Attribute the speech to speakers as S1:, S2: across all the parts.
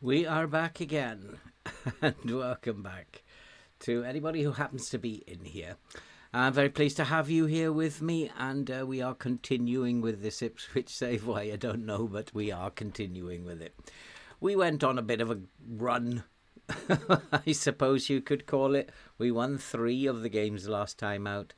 S1: We are back again, and welcome back to anybody who happens to be in here. I'm very pleased to have you here with me, and we are continuing with this Ipswich save. Why, I don't know, but we are continuing with it. We went on a bit of a run, I suppose you could call it. We won 3 of the games last time out,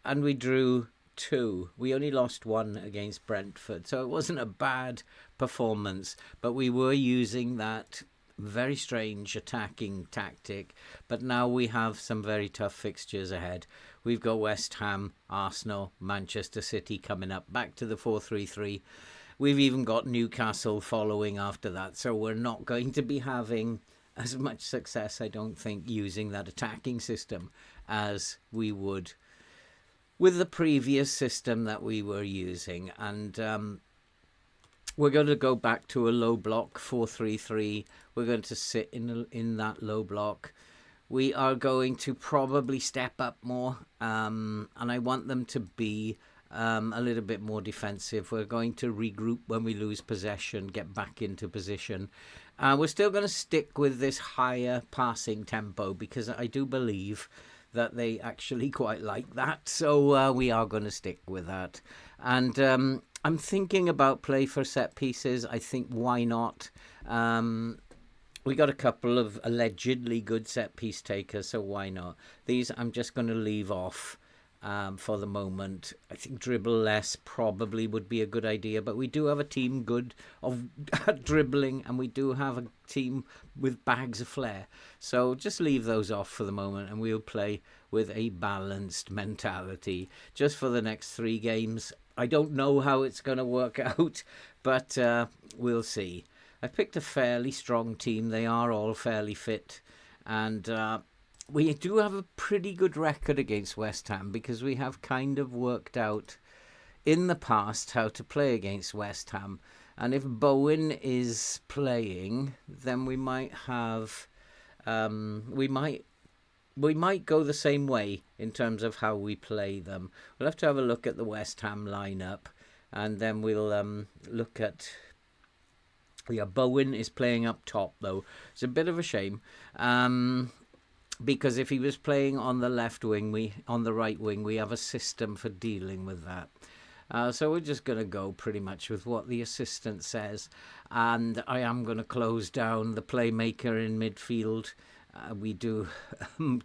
S1: and we drew 2. We only lost 1 against Brentford, so it wasn't a bad performance, but we were using that very strange attacking tactic. But now we have some very tough fixtures ahead. We've got West Ham, Arsenal, Manchester City coming up, back to the 4-3-3. We've even got Newcastle following after that, so we're not going to be having as much success, I don't think, using that attacking system as we would with the previous system that we were using. And we're going to go back to a low block 4-3-3. We're going to sit in that low block. We are going to probably step up more, and I want them to be a little bit more defensive. We're going to regroup when we lose possession, get back into position. We're still going to stick with this higher passing tempo, because I do believe that they actually quite like that. So we are going to stick with that. And I'm thinking about play for set pieces. I think, why not? We got a couple of allegedly good set piece takers, so why not? These I'm just going to leave off for the moment. I think dribble less probably would be a good idea, but we do have a team good at dribbling, and we do have a team with bags of flair. So just leave those off for the moment, and we'll play with a balanced mentality just for the next 3 games. I don't know how it's going to work out, but we'll see. I picked a fairly strong team. They are all fairly fit, and we do have a pretty good record against West Ham, because we have kind of worked out in the past how to play against West Ham. And if Bowen is playing, then we might have we might go the same way in terms of how we play them. We'll have to have a look at the West Ham lineup, and then we'll look at. Yeah, Bowen is playing up top, though. It's a bit of a shame, because if he was playing on the left wing, on the right wing, we have a system for dealing with that. So we're just going to go pretty much with what the assistant says, and I am going to close down the playmaker in midfield. We do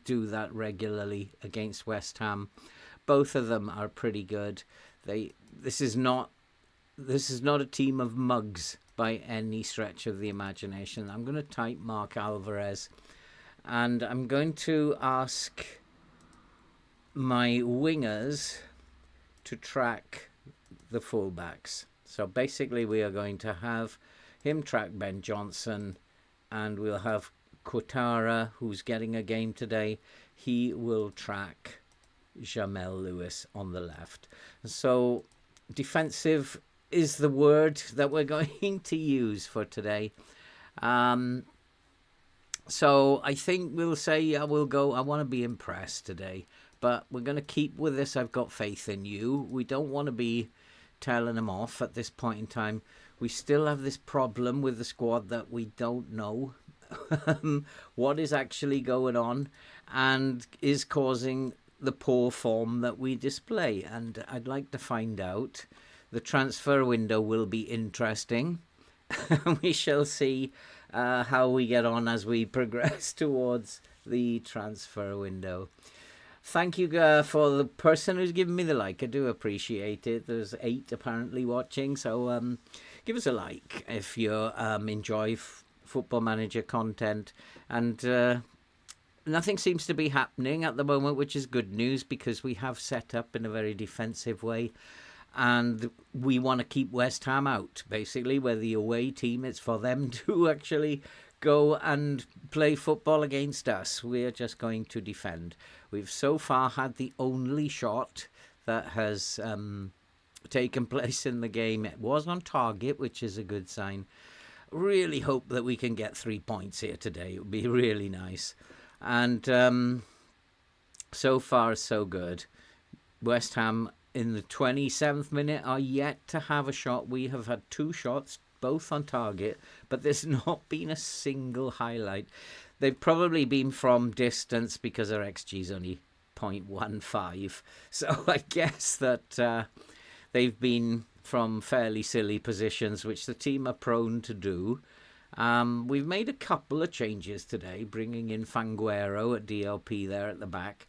S1: do that regularly against West Ham. Both of them are pretty good. This is not a team of mugs. by any stretch of the imagination. I'm going to type Mark Alvarez, and I'm going to ask my wingers to track the fullbacks. So basically we are going to have him track Ben Johnson, and we'll have Quatara, who's getting a game today. He will track Jamel Lewis on the left. So defensive is the word that we're going to use for today. So I think we'll say I want to be impressed today, but we're going to keep with this. I've got faith in you. We don't want to be telling them off at this point in time. We still have this problem with the squad that we don't know what is actually going on and is causing the poor form that we display. And I'd like to find out. The transfer window will be interesting. We shall see how we get on as we progress towards the transfer window. Thank you for the person who's given me the like. I do appreciate it. There's 8 apparently watching, so give us a like if you enjoy Football Manager content. And nothing seems to be happening at the moment, which is good news, because we have set up in a very defensive way. And we want to keep West Ham out. Basically, we're the away team. It's for them to actually go and play football against us. We're just going to defend. We've so far had the only shot that has taken place in the game. It was on target, which is a good sign. Really hope that we can get 3 points here today. It would be really nice. And so far, so good. West Ham in the 27th minute are yet to have a shot. We have had 2 shots, both on target, but there's not been a single highlight. They've probably been from distance because our XG is only 0.15. So I guess that they've been from fairly silly positions, which the team are prone to do. We've made a couple of changes today, bringing in Fanguero at DLP there at the back.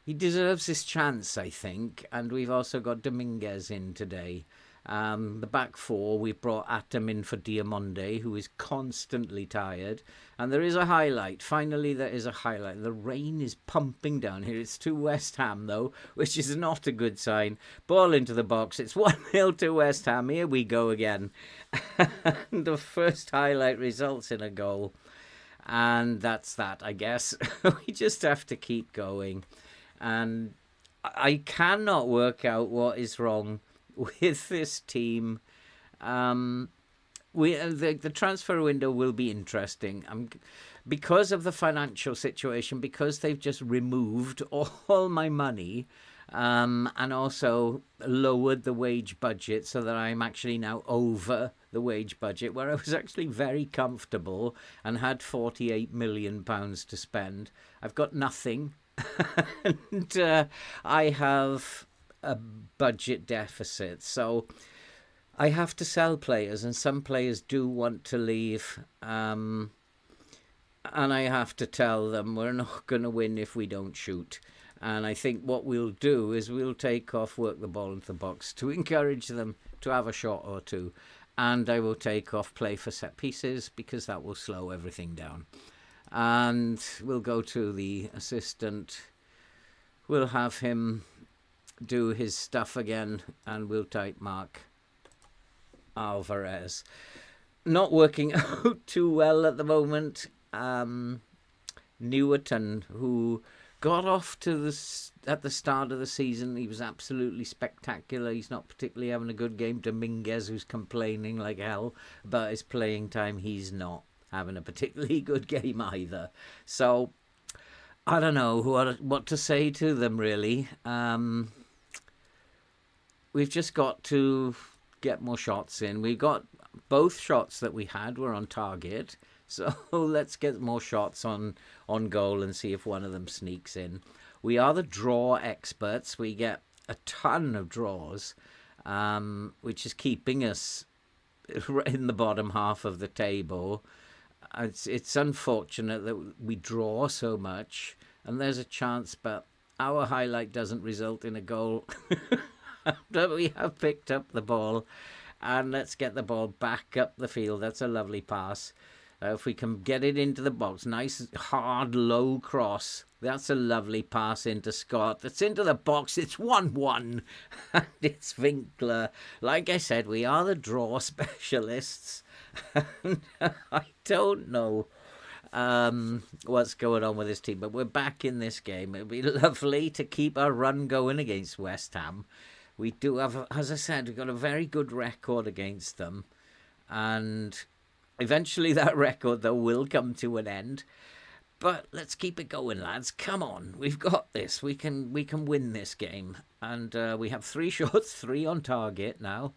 S1: He deserves his chance, I think. And we've also got Dominguez in today. The back 4, we brought Atom in for Diamonde, who is constantly tired. And there is a highlight. Finally, there is a highlight. The rain is pumping down here. It's to West Ham, though, which is not a good sign. Ball into the box. It's 1-0 to West Ham. Here we go again. And the first highlight results in a goal. And that's that, I guess. We just have to keep going. And I cannot work out what is wrong with this team. The transfer window will be interesting. Because of the financial situation, because they've just removed all my money, and also lowered the wage budget so that I'm actually now over the wage budget, where I was actually very comfortable and had £48 million to spend. I've got nothing. And I have a budget deficit, so I have to sell players, and some players do want to leave, and I have to tell them we're not going to win if we don't shoot. And I think what we'll do is we'll take off, work the ball into the box to encourage them to have a shot or two, and I will take off play for set pieces, because that will slow everything down. And we'll go to the assistant. We'll have him do his stuff again, and we'll type Mark Alvarez. Not working out too well at the moment. Newerton, who got off to at the start of the season, he was absolutely spectacular. He's not particularly having a good game. Dominguez, who's complaining like hell about his playing time, he's not having a particularly good game either. So I don't know what to say to them, really. We've just got to get more shots in. We got both shots that we had were on target, so let's get more shots on goal and see if one of them sneaks in. We are the draw experts. We get a ton of draws, which is keeping us in the bottom half of the table. It's unfortunate that we draw so much, and there's a chance, but our highlight doesn't result in a goal. But we have picked up the ball, And let's get the ball back up the field. That's a lovely pass. If we can get it into the box, nice, hard, low cross. That's a lovely pass into Scott. That's into the box. It's 1-1. And it's Winkler. Like I said, we are the draw specialists. I don't know what's going on with this team, but we're back in this game. It'd be lovely to keep our run going against West Ham. We do have, as I said, we've got a very good record against them. And eventually that record, though, will come to an end. But let's keep it going, lads. Come on. We've got this. We can win this game. And we have 3 shots, 3 on target now.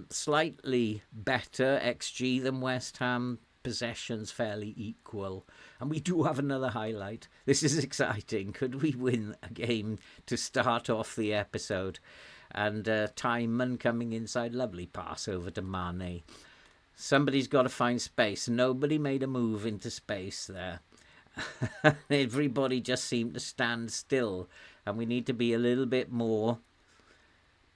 S1: Slightly better XG than West Ham. Possessions fairly equal. And we do have another highlight. This is exciting. Could we win a game to start off the episode? And Timon coming inside. Lovely pass over to Mane. Somebody's got to find space. Nobody made a move into space there. Everybody just seemed to stand still. And we need to be a little bit more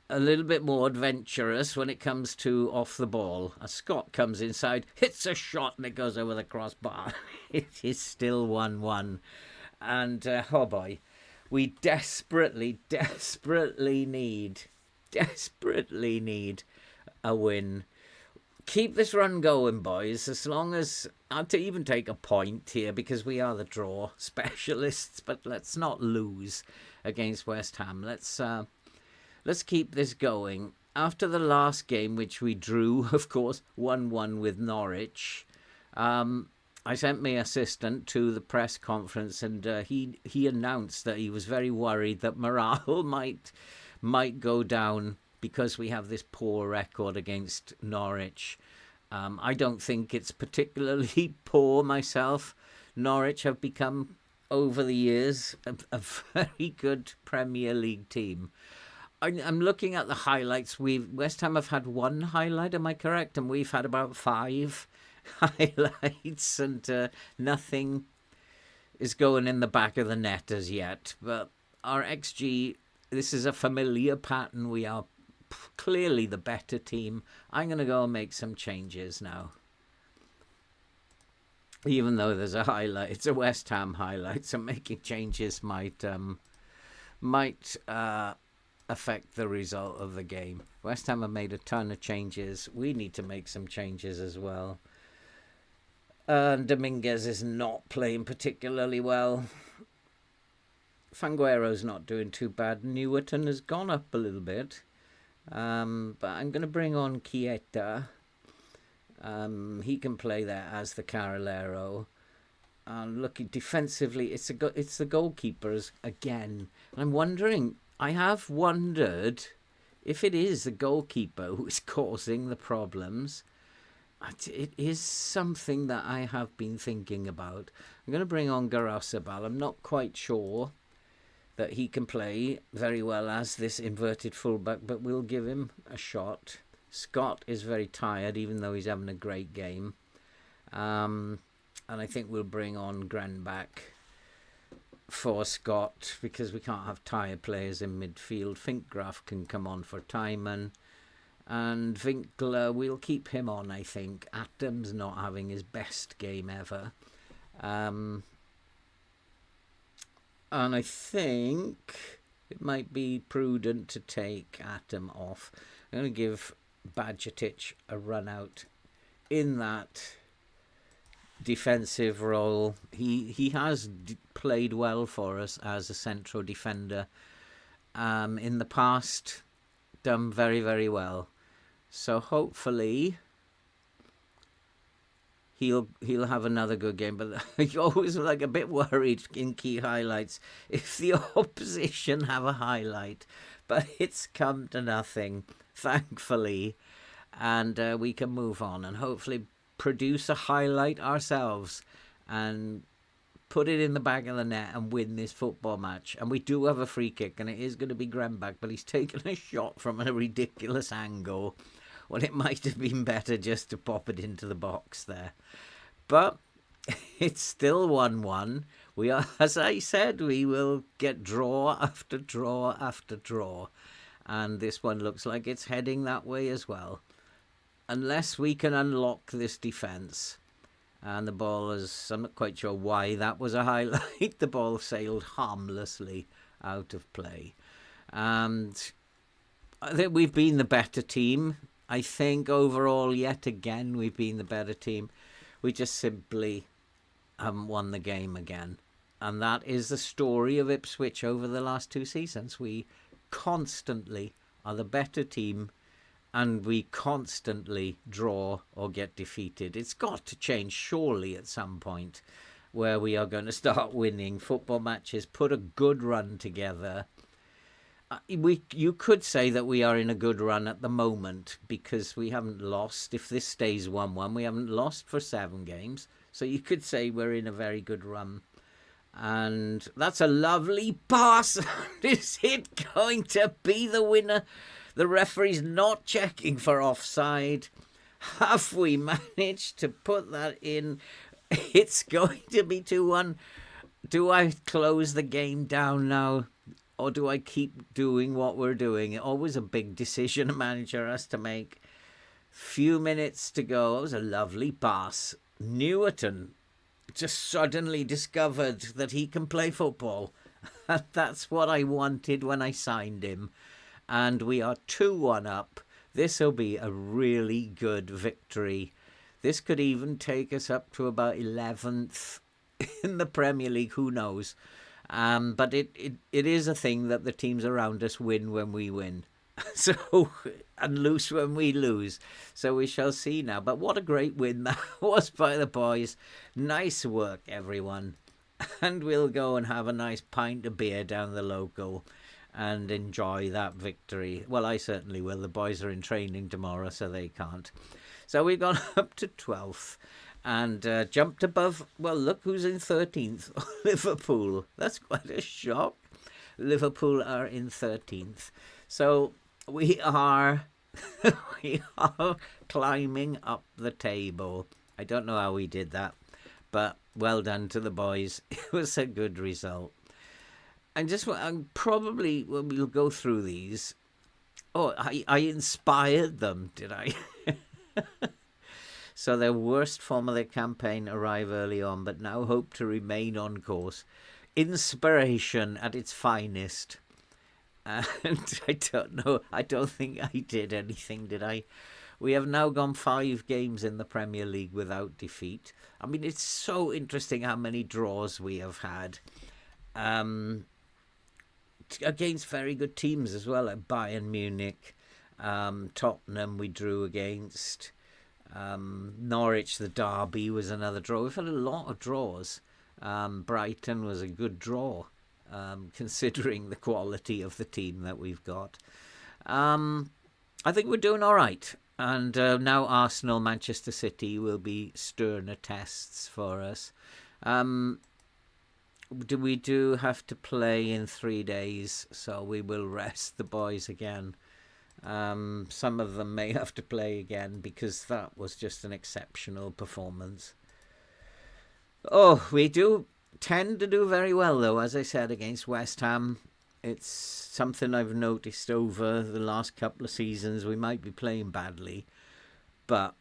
S1: adventurous when it comes to off the ball. A Scott comes inside, hits a shot, and it goes over the crossbar. It is still 1-1. And, oh boy, we desperately need a win. Keep this run going, boys, as long as... I'll even take a point here because we are the draw specialists, but let's not lose against West Ham. Let's keep this going. After the last game, which we drew, of course, 1-1 with Norwich, I sent my assistant to the press conference, and he announced that he was very worried that morale might go down because we have this poor record against Norwich. I don't think it's particularly poor myself. Norwich have become, over the years, a very good Premier League team. I'm looking at the highlights. West Ham have had 1 highlight, am I correct? And we've had about 5 highlights, and nothing is going in the back of the net as yet. But our XG, this is a familiar pattern. We are clearly the better team. I'm going to go and make some changes now. Even though there's a highlight, it's a West Ham highlight, so making changes might affect the result of the game. West Ham have made a ton of changes. We need to make some changes as well. Dominguez is not playing particularly well. Fanguero's not doing too bad. Newerton has gone up a little bit. But I'm going to bring on Chiesa. He can play there as the Carrilero. Looking defensively, it's the goalkeepers again. I have wondered if it is the goalkeeper who is causing the problems. It is something that I have been thinking about. I'm going to bring on Garasabal. I'm not quite sure that he can play very well as this inverted fullback, but we'll give him a shot. Scott is very tired, even though he's having a great game. And I think we'll bring on Grenbach for Scott, because we can't have tired players in midfield. Finkgraf can come on for Timon. And Winkler, we'll keep him on, I think. Adams not having his best game ever. And I think it might be prudent to take Adam off. I'm going to give Bajcetic a run out in that defensive role. He has played well for us as a central defender. In the past, done very, very well. So hopefully he'll have another good game. But you're always like a bit worried in key highlights if the opposition have a highlight. But it's come to nothing, thankfully. And we can move on and hopefully produce a highlight ourselves and put it in the back of the net and win this football match. And we do have a free kick, and it is going to be Grenbach, but he's taken a shot from a ridiculous angle when it might have been better just to pop it into the box there. But it's still 1-1. We are, as I said, we will get draw after draw after draw. and this one looks like it's heading that way as well. Unless we can unlock this defence. And the ball is, I'm not quite sure why that was a highlight. The ball sailed harmlessly out of play. And I think we've been the better team. I think overall, yet again, we've been the better team. We just simply haven't won the game again. And that is the story of Ipswich over the last 2 seasons. We constantly are the better team, and we constantly draw or get defeated. It's got to change surely at some point, where we are going to start winning football matches, put a good run together. You could say that we are in a good run at the moment, because we haven't lost. If this stays 1-1, we haven't lost for 7 games. So you could say we're in a very good run. And that's a lovely pass. Is it going to be the winner? The referee's not checking for offside. Have we managed to put that in? It's going to be 2-1. Do I close the game down now? Or do I keep doing what we're doing? Always a big decision a manager has to make. Few minutes to go. It was a lovely pass. Newerton just suddenly discovered that he can play football. That's what I wanted when I signed him. And we are 2-1 up. This will be a really good victory. This could even take us up to about 11th in the Premier League. Who knows? But it is a thing that the teams around us win when we win. So, and lose when we lose. So we shall see now. But what a great win that was by the boys. Nice work, everyone. And we'll go and have a nice pint of beer down the local and enjoy that victory. Well, I certainly will. The boys are in training tomorrow, so they can't. So we've gone up to 12th and jumped above. Well, look who's in 13th. Liverpool. That's quite a shock. Liverpool are in 13th. So we are climbing up the table. I don't know how we did that, but well done to the boys. It was a good result. And just probably when we'll go through these. Oh, I inspired them, did I? So their worst form of their campaign arrive early on, but now hope to remain on course. Inspiration at its finest. And I don't know. I don't think I did anything, did I? We have now gone 5 games in the Premier League without defeat. I mean, it's so interesting how many draws we have had. Against very good teams as well, like Bayern Munich, Tottenham we drew against, Norwich, the derby was another draw. We've had a lot of draws. Brighton was a good draw, considering the quality of the team that we've got. I think we're doing all right. And now Arsenal, Manchester City will be sterner tests for us. We do have to play in 3 days, so we will rest the boys again. Some of them may have to play again because that was just an exceptional performance. Oh, we do tend to do very well, though, as I said, against West Ham. It's something I've noticed over the last couple of seasons. We might be playing badly, but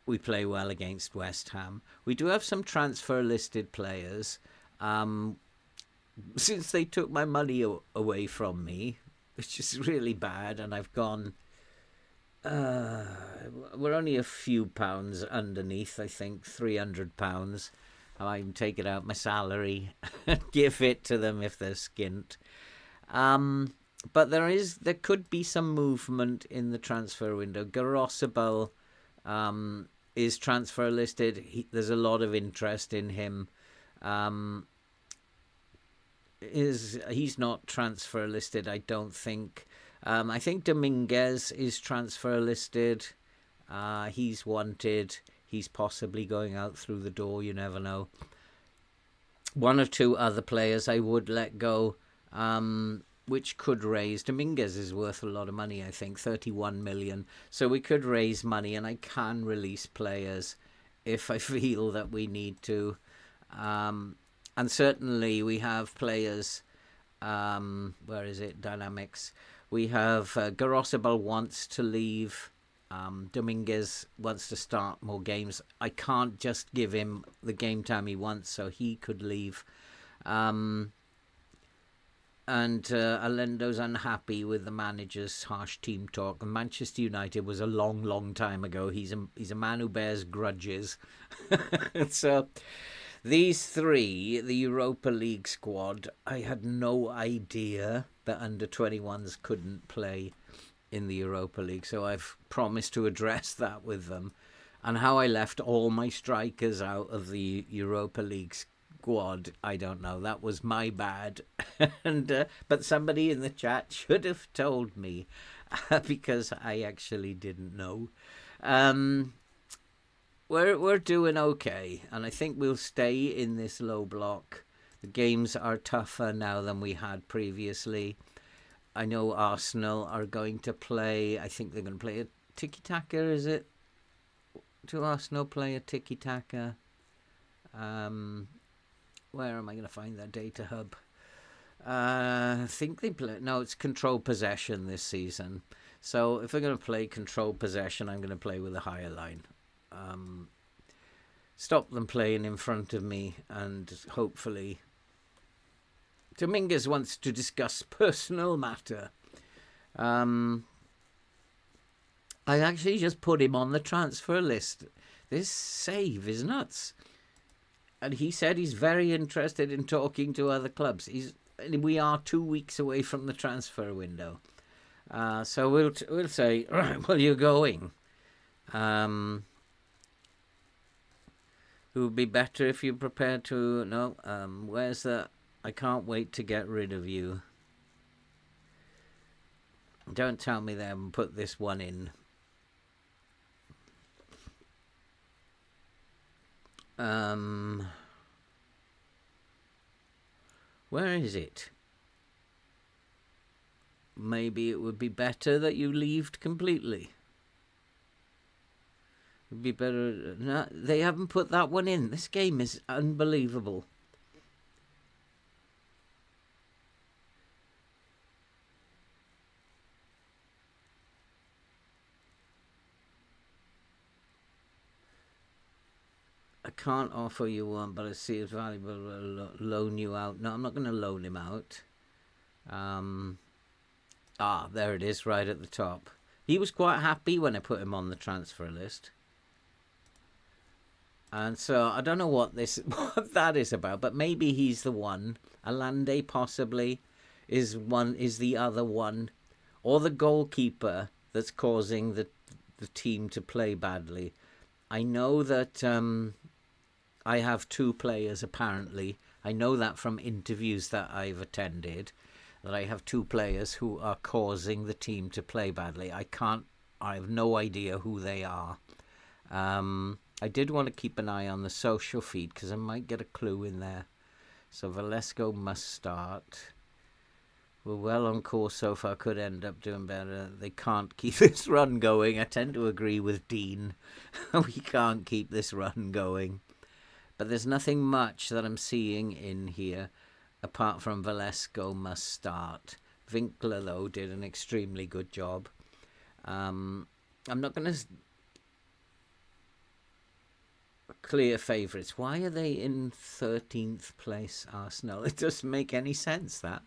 S1: we play well against West Ham. We do have some transfer-listed players. Since they took my money away from me, which is really bad, and I've gone... we're only a few pounds underneath, I think, £300. I might even take it out my salary and give it to them if they're skint. But there could be some movement in the transfer window. Garosabel is transfer listed. There's a lot of interest in him. He's not transfer listed, I don't think. I think Dominguez is transfer listed. He's wanted. He's possibly going out through the door. You never know. 1 or 2 other players I would let go, which could raise. Dominguez is worth a lot of money, I think, 31 million. So we could raise money, and I can release players if I feel that we need to. And certainly we have players, where is it, Dynamics. We have Garosabal wants to leave. Dominguez wants to start more games. I can't just give him the game time he wants, so he could leave. And Alendo's unhappy with the manager's harsh team talk. And Manchester United was a long, long time ago. He's a man who bears grudges. So these three, the Europa League squad, I had no idea that under-21s couldn't play in the Europa League, so I've promised to address that with them. And how I left all my strikers out of the Europa League squad, I don't know. That was my bad. And but somebody in the chat should have told me because I actually didn't know. We're doing okay, and I think we'll stay in this low block. The games are tougher now than we had previously. I know Arsenal are going to play, I think they're going to play a tiki-taka, is it? Do Arsenal play a tiki-taka? Where am I going to find that data hub? I think they play, no, it's control possession this season. So if we're going to play control possession, I'm going to play with a higher line. Stop them playing in front of me, and hopefully Dominguez wants to discuss personal matter. I actually just put him on the transfer list. This save is nuts. And he said he's very interested in talking to other clubs. We are 2 weeks away from the transfer window. So we'll say, right, well, you're going. It would be better if you prepared to... No, where's the... I can't wait to get rid of you. Don't tell me they haven't put this one in. Where is it? Maybe it would be better that you leaved completely. It would be better... No, they haven't put that one in. This game is unbelievable. I can't offer you one, but I see it's valuable to loan you out. No, I'm not going to loan him out. There it is, right at the top. He was quite happy when I put him on the transfer list. And so I don't know what that is about, but maybe he's the one. Alande possibly is the other one, or the goalkeeper that's causing the team to play badly. I know that I have two players apparently. I know that from interviews that I've attended, that I have two players who are causing the team to play badly. I have no idea who they are. I did want to keep an eye on the social feed because I might get a clue in there. So Velasco must start. We're well on course so far. Could end up doing better. They can't keep this run going. I tend to agree with Dean. We can't keep this run going. But there's nothing much that I'm seeing in here apart from Velasco must start. Winkler, though, did an extremely good job. I'm not going to... Clear favourites. Why are they in 13th place, Arsenal? It doesn't make any sense, that.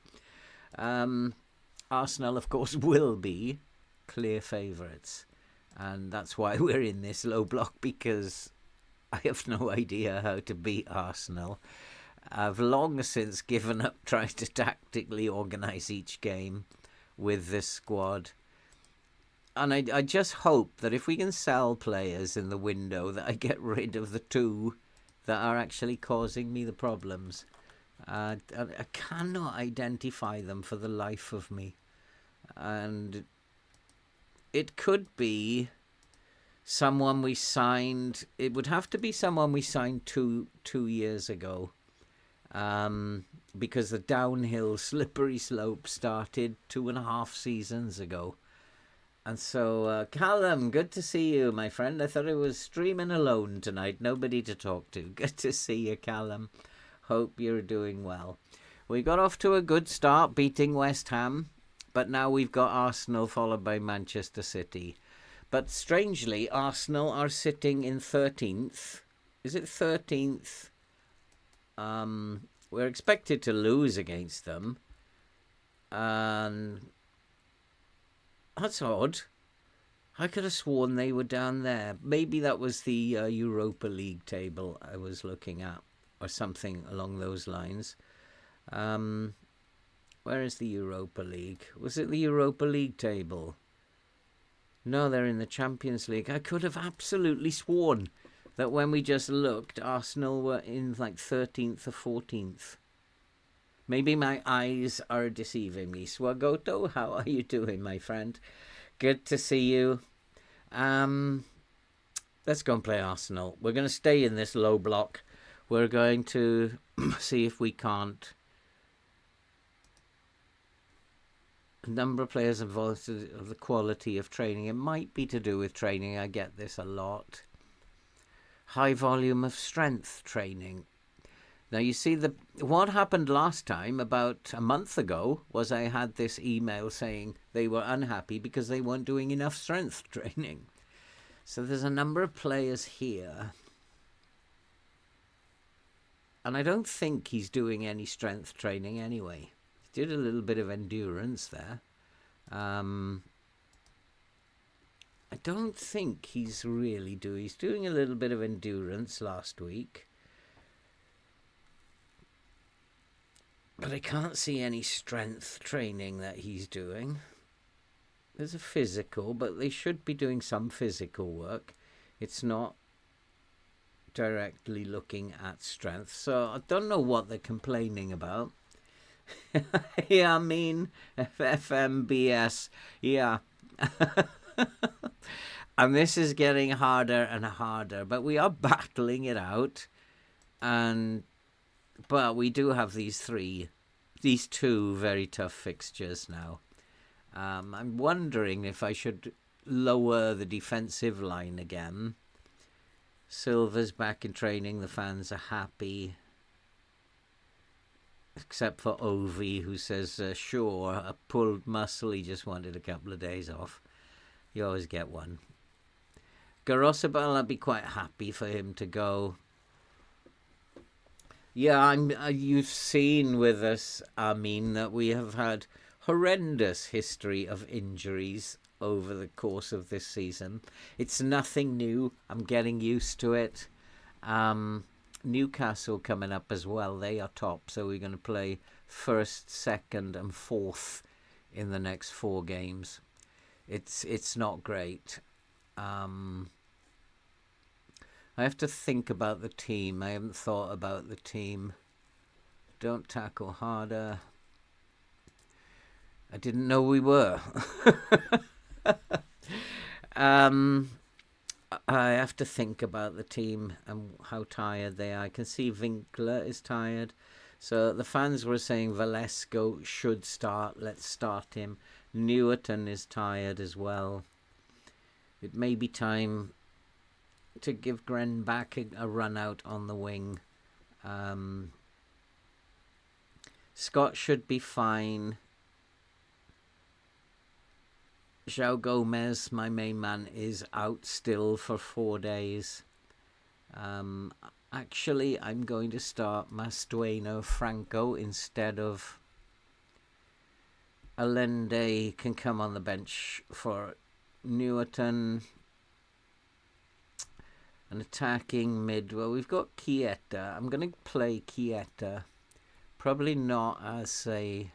S1: Arsenal, of course, will be clear favourites. And that's why we're in this low block, because I have no idea how to beat Arsenal. I've long since given up trying to tactically organise each game with this squad. And I just hope that if we can sell players in the window, that I get rid of the two that are actually causing me the problems. I cannot identify them for the life of me. And it could be someone we signed. It would have to be someone we signed two years ago. Because the downhill slippery slope started 2.5 seasons ago. And so, Callum, good to see you, my friend. I thought I was streaming alone tonight. Nobody to talk to. Good to see you, Callum. Hope you're doing well. We got off to a good start, beating West Ham. but now we've got Arsenal followed by Manchester City. But strangely, Arsenal are sitting in 13th. Is it 13th? We're expected to lose against them. And that's odd. I could have sworn they were down there. Maybe that was the Europa League table I was looking at, or something along those lines. Where is the Europa League? Was it the Europa League table? No, they're in the Champions League. I could have absolutely sworn that when we just looked, Arsenal were in like 13th or 14th. Maybe my eyes are deceiving me. Swagoto, how are you doing, my friend? Good to see you. Let's go and play Arsenal. We're going to stay in this low block. We're going to see if we can't. A number of players involved of the quality of training. It might be to do with training. I get this a lot. High volume of strength training. Now, you see, what happened last time, about a month ago, was I had this email saying they were unhappy because they weren't doing enough strength training. So there's a number of players here. And I don't think he's doing any strength training anyway. He did a little bit of endurance there. I don't think he's really doing... He's doing a little bit of endurance last week. But I can't see any strength training that he's doing. There's a physical, but they should be doing some physical work. It's not directly looking at strength. So I don't know what they're complaining about. Yeah, I mean, FMBS. Yeah. And this is getting harder and harder. But we are battling it out. But we do have these two very tough fixtures now. I'm wondering if I should lower the defensive line again. Silva's back in training. The fans are happy. Except for Ovi, who says, sure, a pulled muscle. He just wanted a couple of days off. You always get one. Garosabal, I'd be quite happy for him to go. Yeah, you've seen with us, I mean, that we have had horrendous history of injuries over the course of this season. It's nothing new. I'm getting used to it. Newcastle coming up as well. They are top, so we're going to play first, second, and fourth in the next 4 games. It's not great. I have to think about the team. I haven't thought about the team. Don't tackle harder. I didn't know we were. I have to think about the team and how tired they are. I can see Winkler is tired. So the fans were saying Valesco should start. Let's start him. Newerton is tired as well. It may be time to give Gren back a run out on the wing. Scott should be fine. João Gomez, my main man, is out still for 4 days. Actually, I'm going to start Mastueno Franco instead of Allende. Can come on the bench for Newerton. An attacking mid. Well, we've got Chiesa. I'm going to play Chiesa. Probably not as a...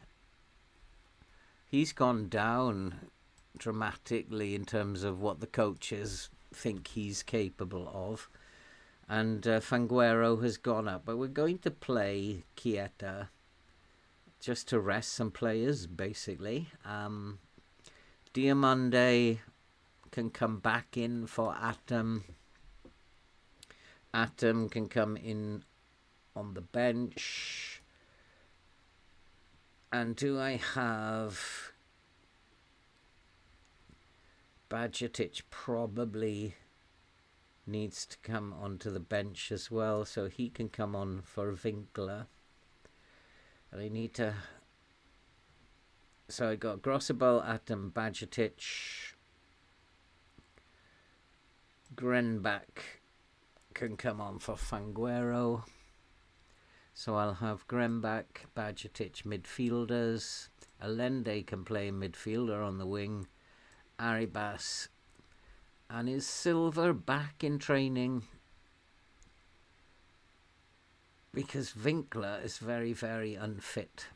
S1: He's gone down dramatically in terms of what the coaches think he's capable of. And Fanguero has gone up. But we're going to play Chiesa just to rest some players, basically. Diamande can come back in for Atom. Atom can come in on the bench. And do I have... Bajcetic probably needs to come onto the bench as well, so he can come on for Winkler. But I need to So I got Grossabel, Atom, Bajcetic, Grenbach can come on for Fanguero. So I'll have Grenbach, Bajcetic midfielders. Allende can play midfielder on the wing. Arribas. And is Silver back in training? Because Winkler is very, very unfit.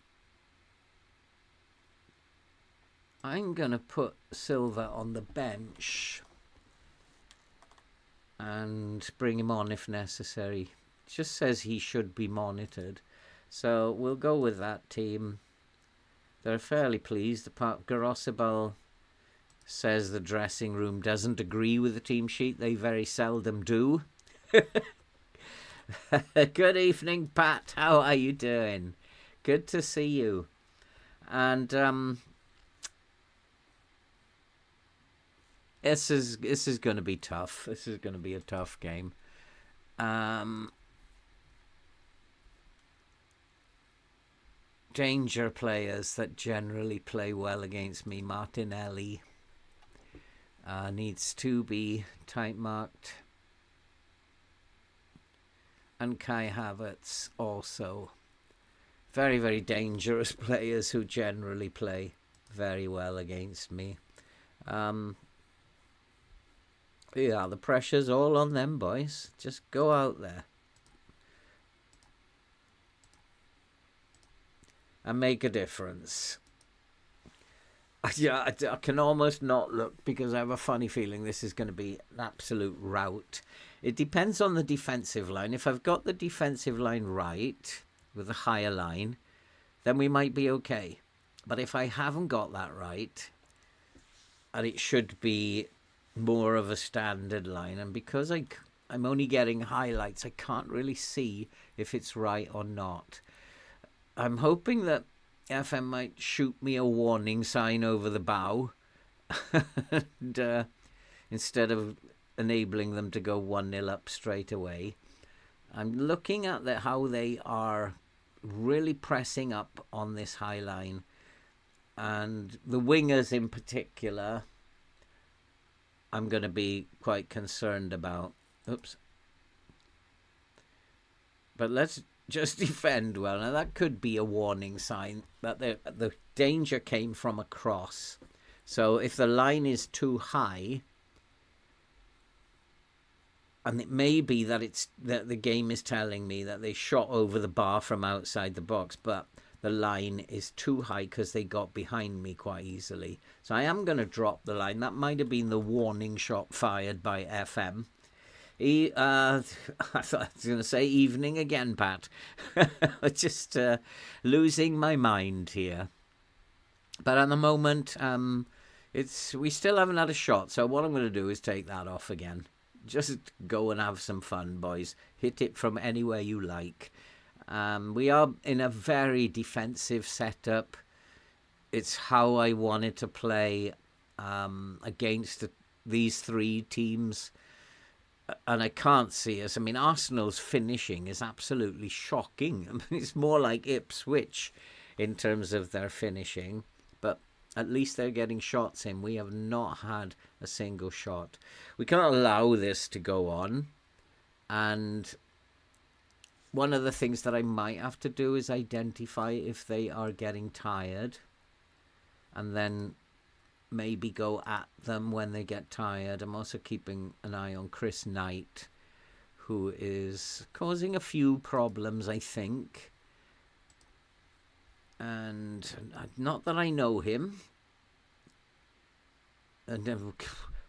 S1: I'm going to put Silver on the bench and bring him on if necessary. It just says he should be monitored. So we'll go with that team. They're fairly pleased. Apart Grossabel says the dressing room doesn't agree with the team sheet. They very seldom do. Good evening, Pat. How are you doing? Good to see you. And this is going to be tough. This is going to be a tough game. Danger players that generally play well against me. Martinelli needs to be tight marked. And Kai Havertz also. Very, very dangerous players who generally play very well against me. Yeah, the pressure's all on them, boys. Just go out there and make a difference. Yeah, I can almost not look because I have a funny feeling this is going to be an absolute rout. It depends on the defensive line. If I've got the defensive line right with a higher line, then we might be okay. But if I haven't got that right, and it should be more of a standard line, and because I'm only getting highlights, I can't really see if it's right or not. I'm hoping that FM might shoot me a warning sign over the bow and, instead of enabling them to go 1-0 up straight away. I'm looking at how they are really pressing up on this high line, and the wingers in particular I'm going to be quite concerned about. Oops. But let's just defend well. Now that could be a warning sign that the danger came from across. So if the line is too high, and it may be that the game is telling me that they shot over the bar from outside the box, but the line is too high because they got behind me quite easily. So I am going to drop the line. That might have been the warning shot fired by FM. I thought I was going to say evening again, Pat. Just losing my mind here. But at the moment, we still haven't had a shot. So what I'm going to do is take that off again. Just go and have some fun, boys. Hit it from anywhere you like. We are in a very defensive setup. It's how I wanted to play against these three teams. And I can't see us. I mean, Arsenal's finishing is absolutely shocking. I mean, it's more like Ipswich in terms of their finishing. But at least they're getting shots in. We have not had a single shot. We can't allow this to go on. And one of the things that I might have to do is identify if they are getting tired. And then maybe go at them when they get tired. I'm also keeping an eye on Chris Knight, who is causing a few problems, I think. And not that I know him. And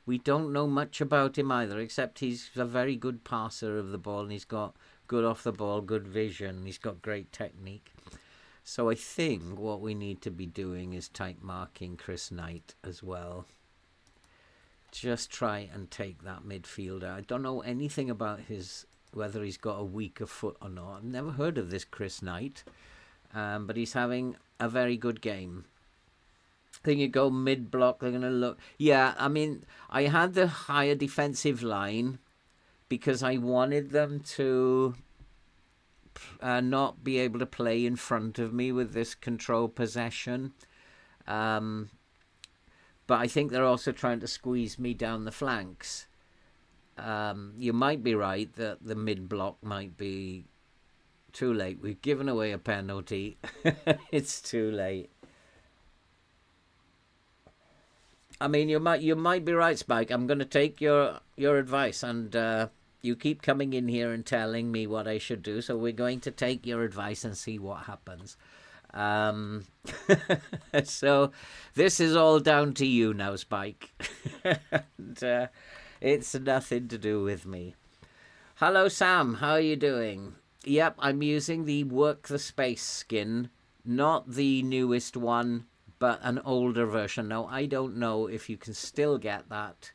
S1: we don't know much about him either, except he's a very good passer of the ball, and he's got good off the ball, good vision. He's got great technique. So I think what we need to be doing is tight marking Chris Knight as well. Just try and take that midfielder. I don't know anything about whether he's got a weaker foot or not. I've never heard of this Chris Knight, but he's having a very good game. I think you go mid-block, they're going to look. Yeah, I mean, I had the higher defensive line because I wanted them to not be able to play in front of me with this control possession. but I think they're also trying to squeeze me down the flanks. You might be right that the mid-block might be too late. We've given away a penalty. It's too late. I mean, you might be right, Spike. I'm going to take your advice, and you keep coming in here and telling me what I should do. So we're going to take your advice and see what happens. So this is all down to you now, Spike. And, it's nothing to do with me. Hello, Sam. How are you doing? Yep, I'm using the Work the Space skin, not the newest one, but an older version. Now, I don't know if you can still get that.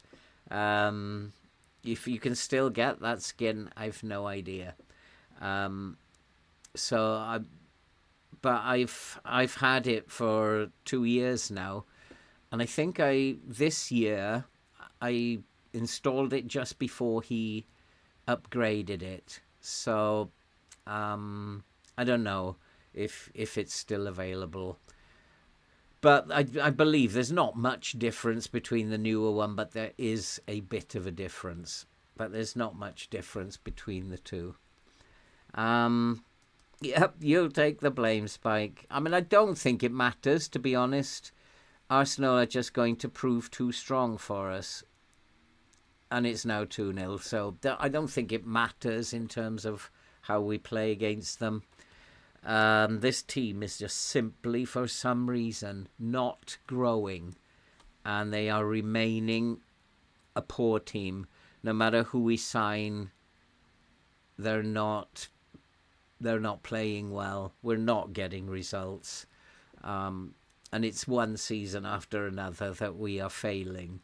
S1: If you can still get that skin, I've no idea. But I've had it for 2 years now, and I think this year I installed it just before he upgraded it. So I don't know if it's still available. But I believe there's not much difference between the newer one, but there is a bit of a difference. But there's not much difference between the two. Yep, you'll take the blame, Spike. I mean, I don't think it matters, to be honest. Arsenal are just going to prove too strong for us. And it's now 2-0. So I don't think it matters in terms of how we play against them. This team is just simply, for some reason, not growing, and they are remaining a poor team. No matter who we sign, they're not playing well. We're not getting results, and it's one season after another that we are failing.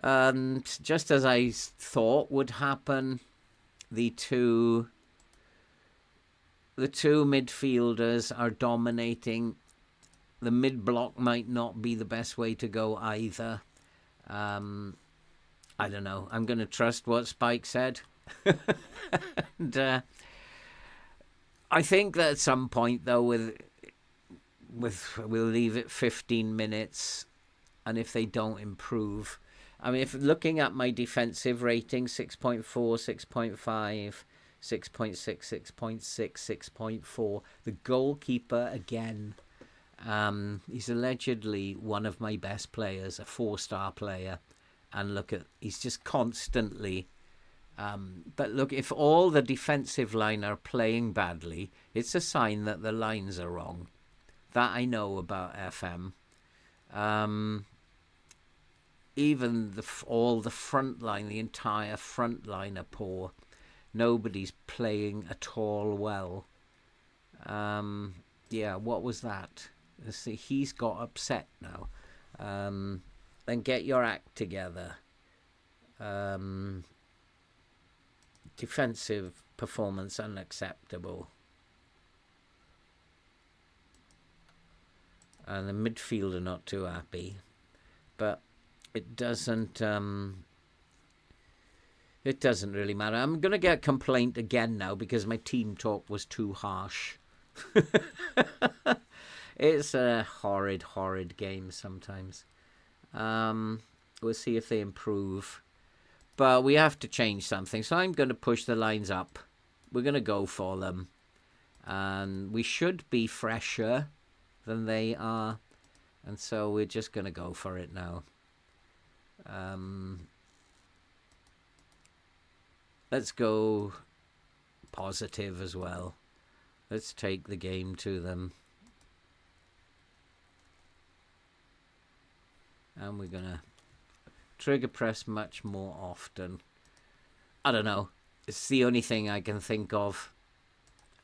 S1: And just as I thought would happen, the two midfielders are dominating. The mid-block might not be the best way to go either. I don't know. I'm going to trust what Spike said. And I think that at some point, though, we'll leave it 15 minutes. And if they don't improve... I mean, if looking at my defensive rating, 6.4, 6.5... 6.6, 6.6, 6.4. The goalkeeper, again, he's allegedly one of my best players, a 4-star player. And look he's just constantly... but look, if all the defensive line are playing badly, it's a sign that the lines are wrong. That I know about FM. Even all the front line, the entire front line are poor. Nobody's playing at all well. Yeah, what was that? Let's see, he's got upset now. Then get your act together. Defensive performance unacceptable. And the midfielder not too happy. But it doesn't... It doesn't really matter. I'm going to get a complaint again now because my team talk was too harsh. It's a horrid, horrid game sometimes. We'll see if they improve. But we have to change something. So I'm going to push the lines up. We're going to go for them. And we should be fresher than they are. And so we're just going to go for it now. Let's go positive as well. Let's take the game to them. And we're going to trigger press much more often. I don't know. It's the only thing I can think of.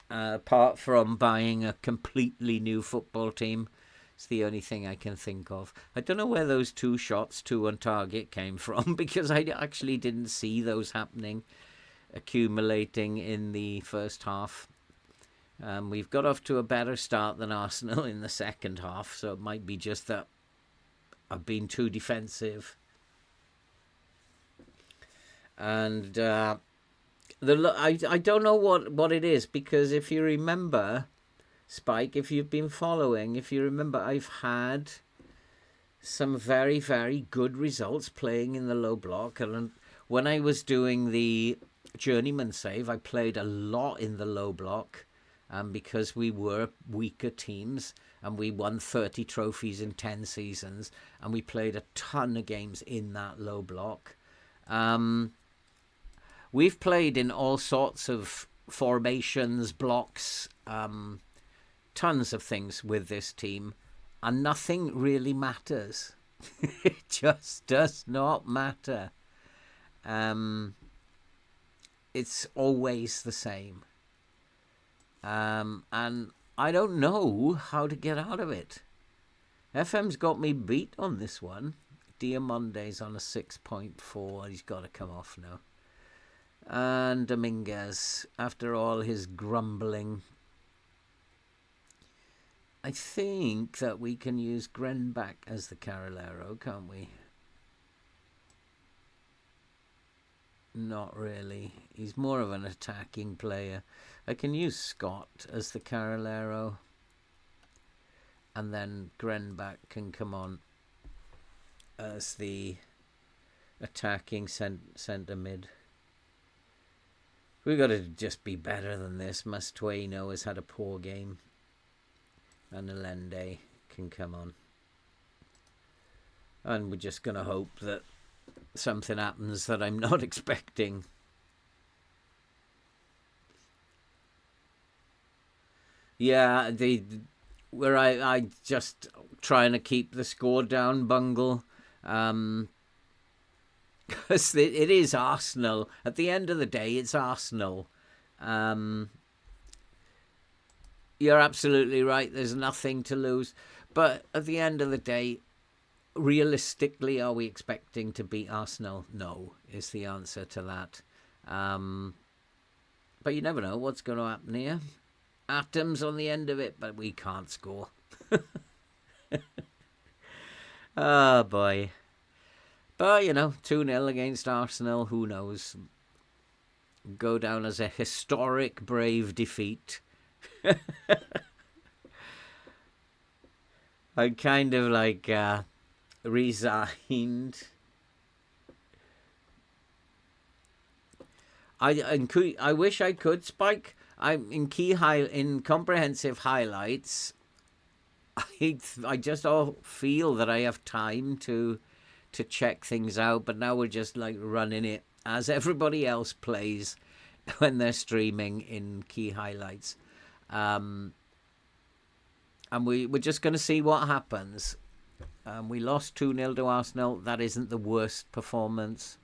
S1: Apart from buying a completely new football team. It's the only thing I can think of. I don't know where those 2 shots, 2 on target, came from. Because I actually didn't see those happening. Accumulating in the first half. We've got off to a better start than Arsenal in the second half, so it might be just that I've been too defensive. And I don't know what it is, because if you remember, Spike, if you've been following, if you remember, I've had some very, very good results playing in the low block. And when I was doing the journeyman save, I played a lot in the low block because we were weaker teams, and we won 30 trophies in 10 seasons, and we played a ton of games in that low block. We've played in all sorts of formations, blocks, tons of things with this team, and nothing really matters. It just does not matter. It's always the same. And I don't know how to get out of it. FM's got me beat on this one. Diamonde's on a 6.4. He's got to come off now. And Dominguez, after all his grumbling, I think that we can use Grenbach as the Carrilero, can't we? Not really. He's more of an attacking player. I can use Scott as the Carrilero, and then Grenbach can come on as the attacking centre mid. We've got to just be better than this. Mastueno has had a poor game, and Allende can come on. And we're just going to hope that something happens that I'm not expecting. Yeah, where I just trying to keep the score down, Bungle. Because it is Arsenal. At the end of the day, it's Arsenal. You're absolutely right. There's nothing to lose. But at the end of the day, realistically, are we expecting to beat Arsenal? No, is the answer to that. But you never know what's going to happen here. Atoms on the end of it, but we can't score. Oh, boy. But, 2-0 against Arsenal, who knows? Go down as a historic, brave defeat. I'm kind of like resigned. I wish I could, Spike. I'm in comprehensive highlights. I just all feel that I have time to check things out, but now we're just like running it as everybody else plays when they're streaming in key highlights. And we're just going to see what happens. We lost 2-0 to Arsenal. That isn't the worst performance.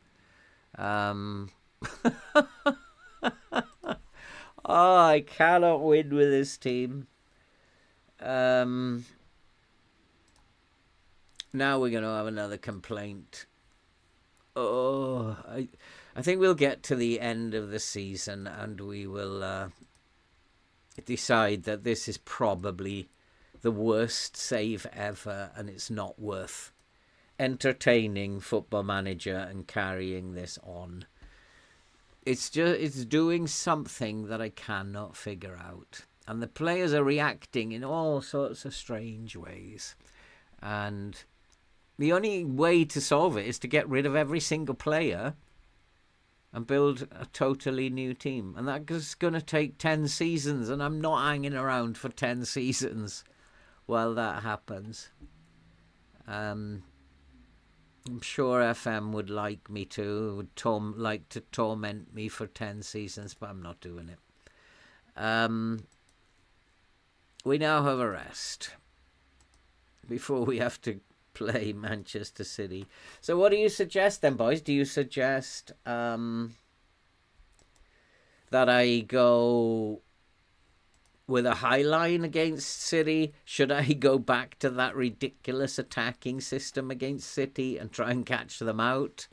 S1: Oh, I cannot win with this team. Now we're going to have another complaint. Oh, I think we'll get to the end of the season and we will decide that this is probably the worst save ever, and it's not worth entertaining Football Manager and carrying this on. It's doing something that I cannot figure out, and the players are reacting in all sorts of strange ways, and the only way to solve it is to get rid of every single player and build a totally new team. And that's going to take 10 seasons, and I'm not hanging around for 10 seasons while that happens. I'm sure FM would like me to, would like to torment me for 10 seasons, but I'm not doing it. We now have a rest before we have to play Manchester City. So what do you suggest then, boys? Do you suggest that I go with a high line against City? Should I go back to that ridiculous attacking system against City and try and catch them out?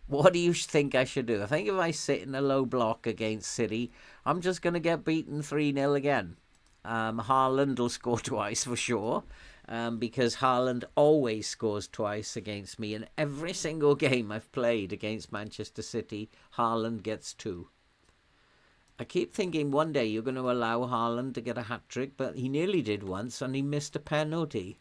S1: What do you think I should do? I think if I sit in a low block against City, I'm just going to get beaten 3-0 again. Haaland will score twice for sure. Because Haaland always scores twice against me. In every single game I've played against Manchester City, Haaland gets 2. I keep thinking one day you're going to allow Haaland to get a hat-trick, but he nearly did once and he missed a penalty.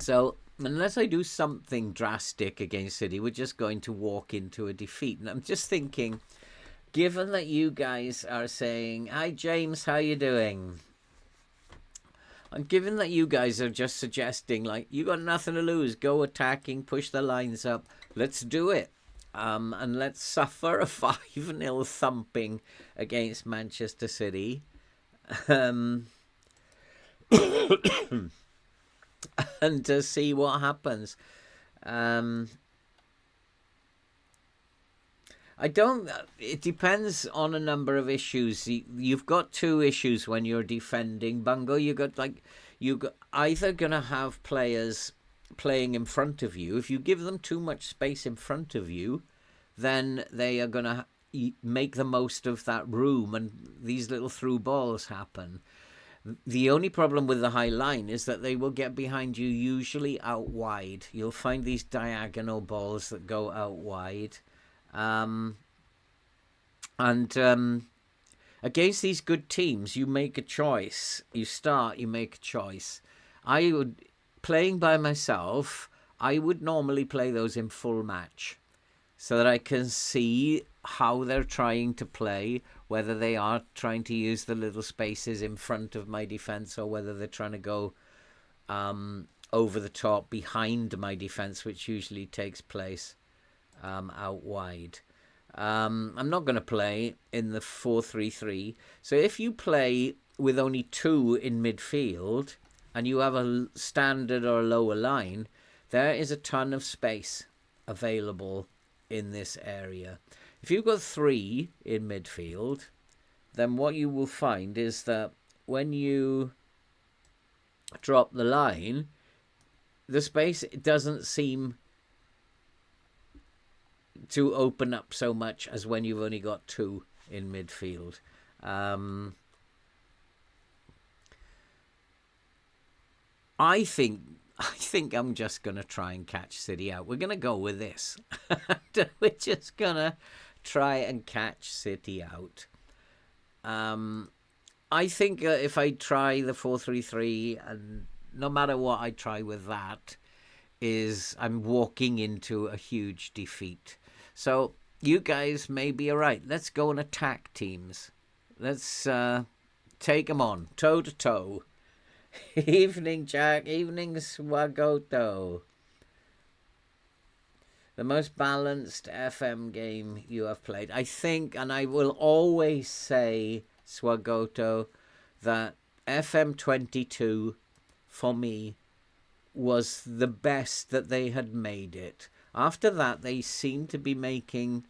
S1: So unless I do something drastic against City, we're just going to walk into a defeat. And I'm just thinking, given that you guys are saying, "Hi James, how you doing?" And given that you guys are just suggesting, like, you got nothing to lose, go attacking, push the lines up, let's do it. And let's suffer a 5-0 thumping against Manchester City. And to see what happens. I don't. It depends on a number of issues. You've got two issues when you're defending Bungo. You got either gonna have players playing in front of you. If you give them too much space in front of you, then they are gonna make the most of that room, and these little through balls happen. The only problem with the high line is that they will get behind you, usually out wide. You'll find these diagonal balls that go out wide. Against these good teams, you make a choice. You make a choice. Playing by myself, I would normally play those in full match so that I can see how they're trying to play, whether they are trying to use the little spaces in front of my defense or whether they're trying to go over the top behind my defense, which usually takes place out wide. I'm not going to play in the 4-3-3. So if you play with only two in midfield and you have a standard or a lower line, there is a ton of space available in this area. If you've got three in midfield, then what you will find is that when you drop the line, the space doesn't seem to open up so much as when you've only got two in midfield. I think I'm just going to try and catch City out. We're going to go with this. We're just going to try and catch City out. I think if I try the 4-3-3, and no matter what I try with that, I'm walking into a huge defeat. So you guys maybe are right. Let's go and attack teams. Let's take them on, toe to toe. Evening, Jack. Evening, Swagoto. The most balanced FM game you have played. I think, and I will always say, Swagoto, that FM 22, for me, was the best that they had made it. After that, they seemed to be making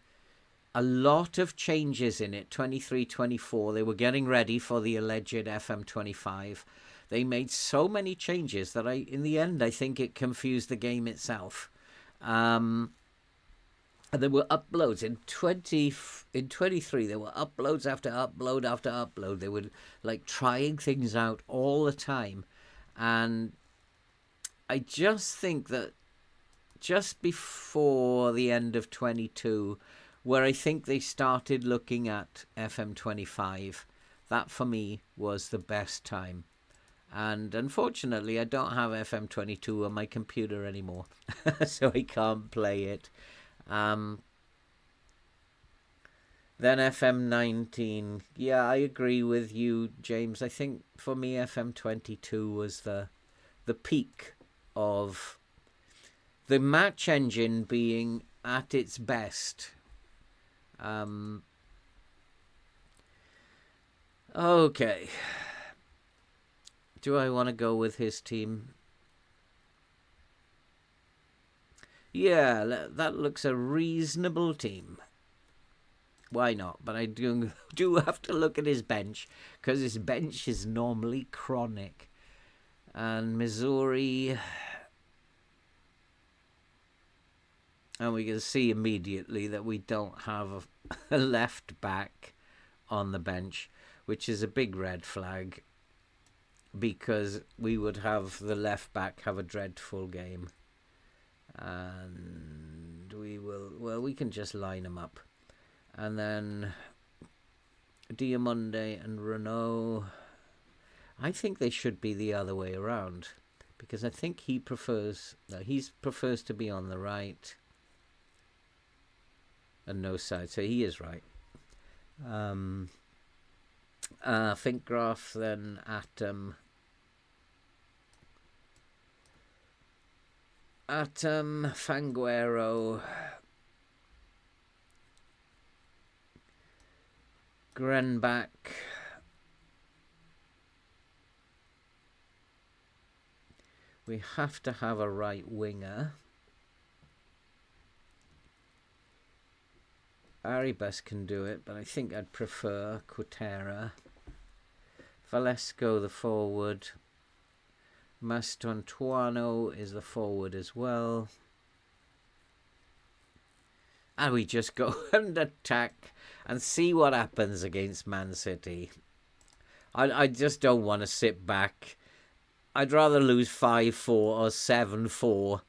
S1: a lot of changes in it. 23, 24, they were getting ready for the alleged FM 25. They made so many changes that in the end, I think it confused the game itself. And there were uploads in 23. There were uploads after upload after upload. They were like trying things out all the time. And I just think that just before the end of 22, where I think they started looking at FM 25, that for me was the best time. And unfortunately, I don't have FM 22 on my computer anymore, so I can't play it. Then FM 19, yeah, I agree with you, James. I think for me, FM 22 was the peak of the match engine being at its best. Okay. Do I want to go with his team? Yeah, that looks a reasonable team. Why not? But I do have to look at his bench, because his bench is normally chronic. And Missouri... And we can see immediately that we don't have a left back on the bench, which is a big red flag, because we would have the left back have a dreadful game. And we can just line them up. And then Diamonde and Renault, I think they should be the other way around. because I think he prefers to be on the right and no side, so he is right. Think graph then Atom Fanguero, Grenbach, we have to have a right winger. Arribas can do it, but I think I'd prefer Quatera. Valesco the forward. Mastantuano is the forward as well. And we just go and attack and see what happens against Man City. I just don't want to sit back. I'd rather lose 5-4 or 7-4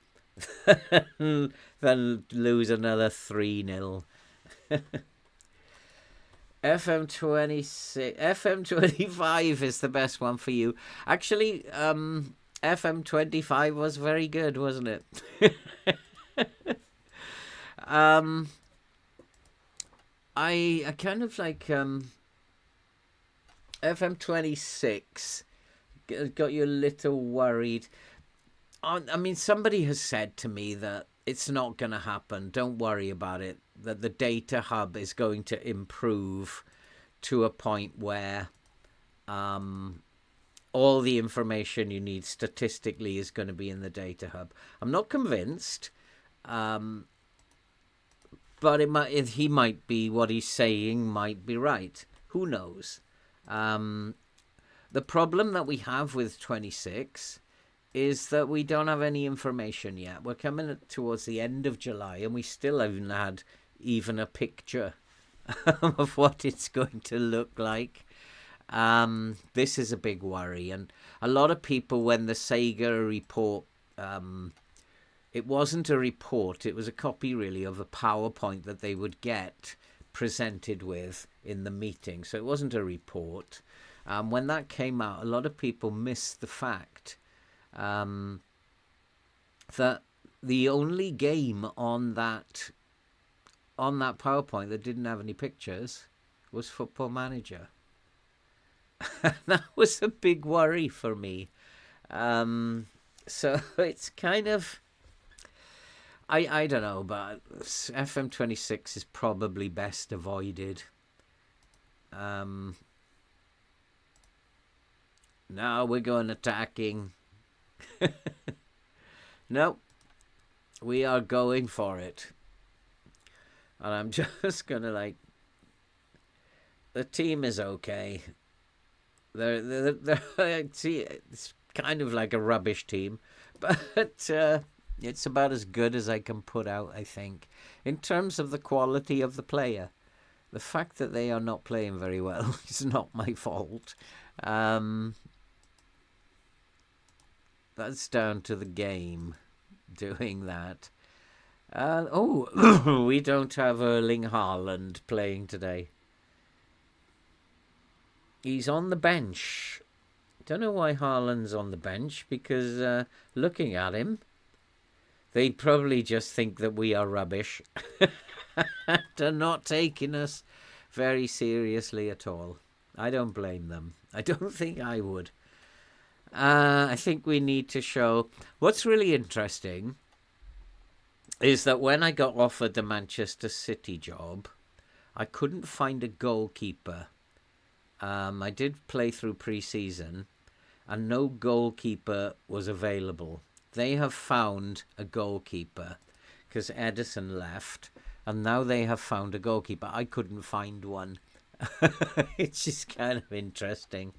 S1: than lose another 3-0. FM26, FM25 is the best one for you. Actually, FM25 was very good, wasn't it? I kind of like FM26 got you a little worried. I mean, somebody has said to me that it's not going to happen. Don't worry about it. That the data hub is going to improve to a point where all the information you need statistically is going to be in the data hub. I'm not convinced, but he might be, what he's saying might be right. Who knows? The problem that we have with 26 is that we don't have any information yet. We're coming towards the end of July and we still haven't had even a picture of what it's going to look like. This is a big worry. And a lot of people, when the Sega report, it wasn't a report, it was a copy really of a PowerPoint that they would get presented with in the meeting. So it wasn't a report. When that came out, a lot of people missed the fact that the only game on that PowerPoint that didn't have any pictures was Football Manager. That was a big worry for me. So it's kind of, I don't know, but FM26 is probably best avoided. Now we're going attacking. Nope. We are going for it. And I'm just going to the team is okay. They're see, it's kind of like a rubbish team, but it's about as good as I can put out, I think. In terms of the quality of the player, the fact that they are not playing very well is not my fault. That's down to the game doing that. We don't have Erling Haaland playing today. He's on the bench. Don't know why Haaland's on the bench, because looking at him, they probably just think that we are rubbish. They're not taking us very seriously at all. I don't blame them. I don't think I would. I think we need to show... What's really interesting is that when I got offered the Manchester City job, I couldn't find a goalkeeper. I did play through pre-season, and no goalkeeper was available. They have found a goalkeeper because Edison left, and now they have found a goalkeeper. I couldn't find one. It's just kind of interesting.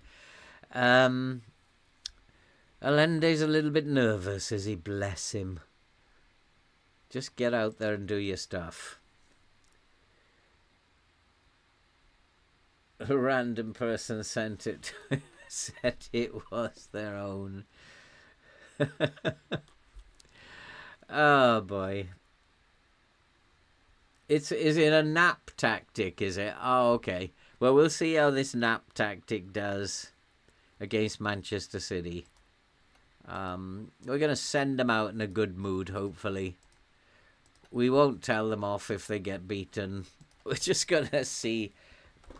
S1: Allende's a little bit nervous, is he? Bless him. Just get out there and do your stuff. A random person sent it, said it was their own. Oh boy. Is it a nap tactic, is it? Oh, okay. Well, we'll see how this nap tactic does against Manchester City. We're going to send them out in a good mood, hopefully. We won't tell them off if they get beaten. We're just going to see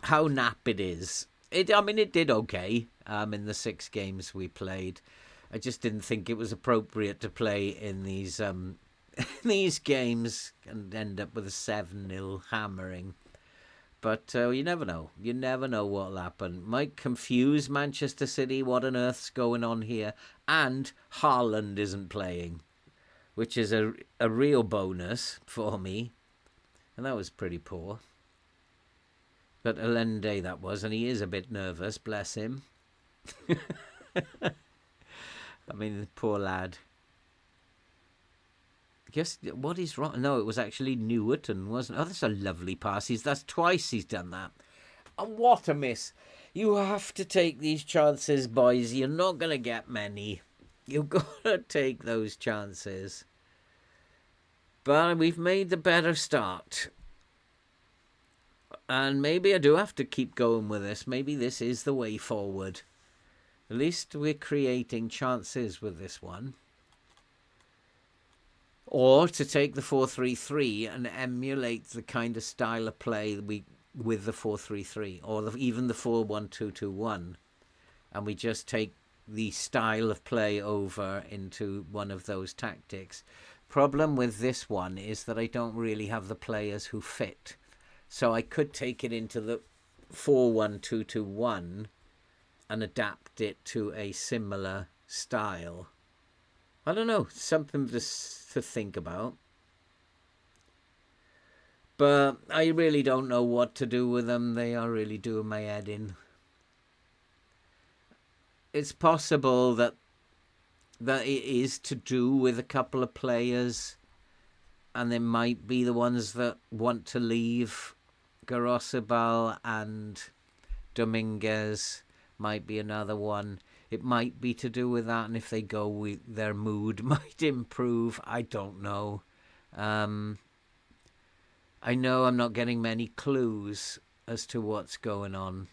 S1: how nap it is. It did okay in the 6 games we played. I just didn't think it was appropriate to play in these these games and end up with a 7-0 hammering. But you never know. You never know what'll happen. Might confuse Manchester City. What on earth's going on here? And Haaland isn't playing, which is a real bonus for me. And that was pretty poor. But Allende that was, and he is a bit nervous, bless him. I mean, poor lad. Guess what is wrong? No, it was actually Newerton, wasn't it? Oh, that's a lovely pass. That's twice he's done that. And what a miss. You have to take these chances, boys. You're not going to get many. You've got to take those chances. But we've made the better start. And maybe I do have to keep going with this. Maybe this is the way forward. At least we're creating chances with this one. Or to take the 4-3-3 and emulate the kind of style of play with the 4-3-3. Or even the 4-1-2-2-1. And we just take the style of play over into one of those tactics. Problem with this one is that I don't really have the players who fit. So I could take it into the 4-1-2-2-1 and adapt it to a similar style. I don't know, something to think about. But I really don't know what to do with them. They are really doing my head in. It's possible that it is to do with a couple of players, and they might be the ones that want to leave. Garosabal and Dominguez might be another one. It might be to do with that, and if they go, their mood might improve. I don't know. I know I'm not getting many clues as to what's going on.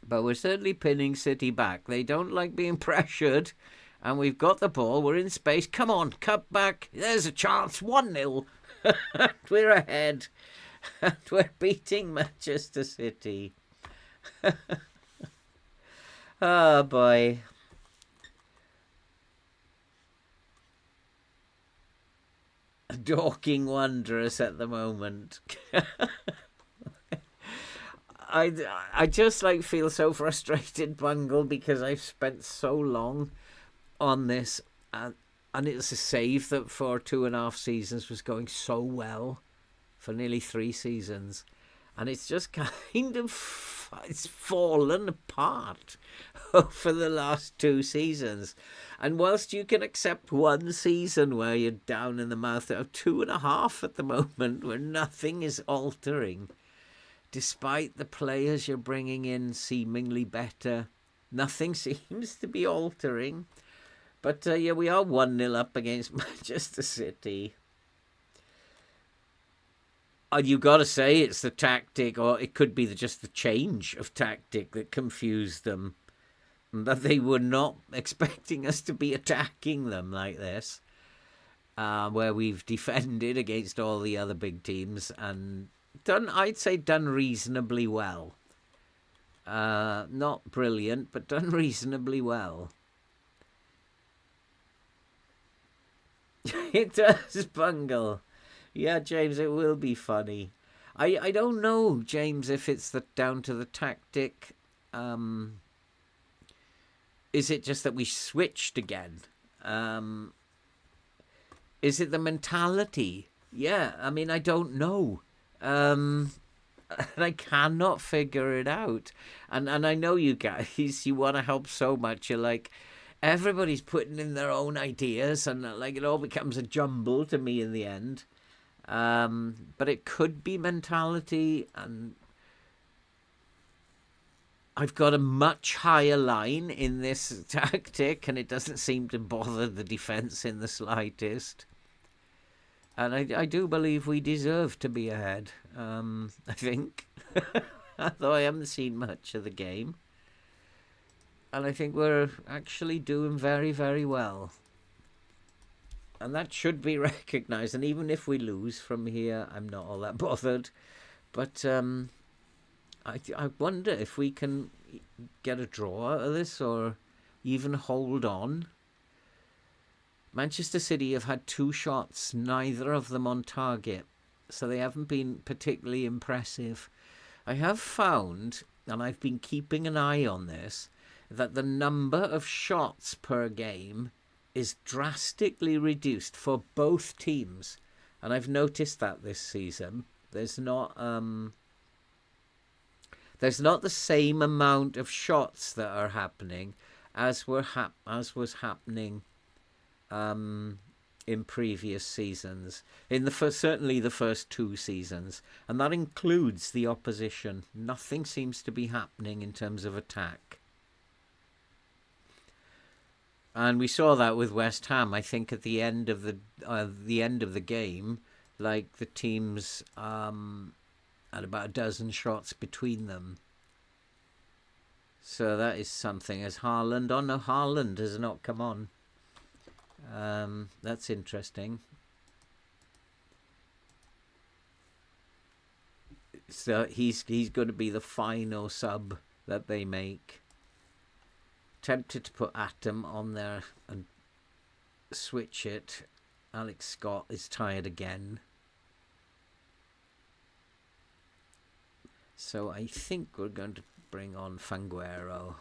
S1: But we're certainly pinning City back. They don't like being pressured, and we've got the ball. We're in space. Come on, cut back. There's a chance. 1-0. We're ahead. And we're beating Manchester City. Oh, boy. Dorking Wanderers at the moment. I just feel so frustrated, Bungle, because I've spent so long on this, and it's a save that for 2.5 seasons was going so well, for nearly 3 seasons, and it's just kind of fallen apart over the last 2 seasons. And whilst you can accept 1 season where you're down in the mouth, of 2.5 at the moment where nothing is altering, despite the players you're bringing in seemingly better, nothing seems to be altering. But yeah, we are 1-0 up against Manchester City. And you've got to say it's the tactic, or it could be just the change of tactic that confused them. That they were not expecting us to be attacking them like this, where we've defended against all the other big teams and I'd say done reasonably well. Not brilliant, but done reasonably well. It does, Bungle. Yeah, James, it will be funny. I don't know, James, if it's down to the tactic. Is it just that we switched again? Is it the mentality? Yeah, I mean, I don't know. I cannot figure it out. And I know you guys, you want to help so much. You're like, everybody's putting in their own ideas, and it all becomes a jumble to me in the end. But it could be mentality, and I've got a much higher line in this tactic, and it doesn't seem to bother the defence in the slightest. And I do believe we deserve to be ahead, I think. Although I haven't seen much of the game. And I think we're actually doing very, very well. And that should be recognised. And even if we lose from here, I'm not all that bothered. But I wonder if we can get a draw out of this or even hold on. Manchester City have had 2 shots, neither of them on target. So they haven't been particularly impressive. I have found, and I've been keeping an eye on this, that the number of shots per game is drastically reduced for both teams. And I've noticed that this season. There's not the same amount of shots that are happening as was happening in previous seasons, certainly the first 2 seasons, and that includes the opposition. Nothing seems to be happening in terms of attack, and we saw that with West Ham. I think at the end of the game, like the teams had about a dozen shots between them. So that is something. As Haaland, oh no, Haaland has not come on. That's interesting. So he's going to be the final sub that they make. Tempted to put Atom on there and switch it. Alex Scott is tired again. So I think we're going to bring on Fanguero.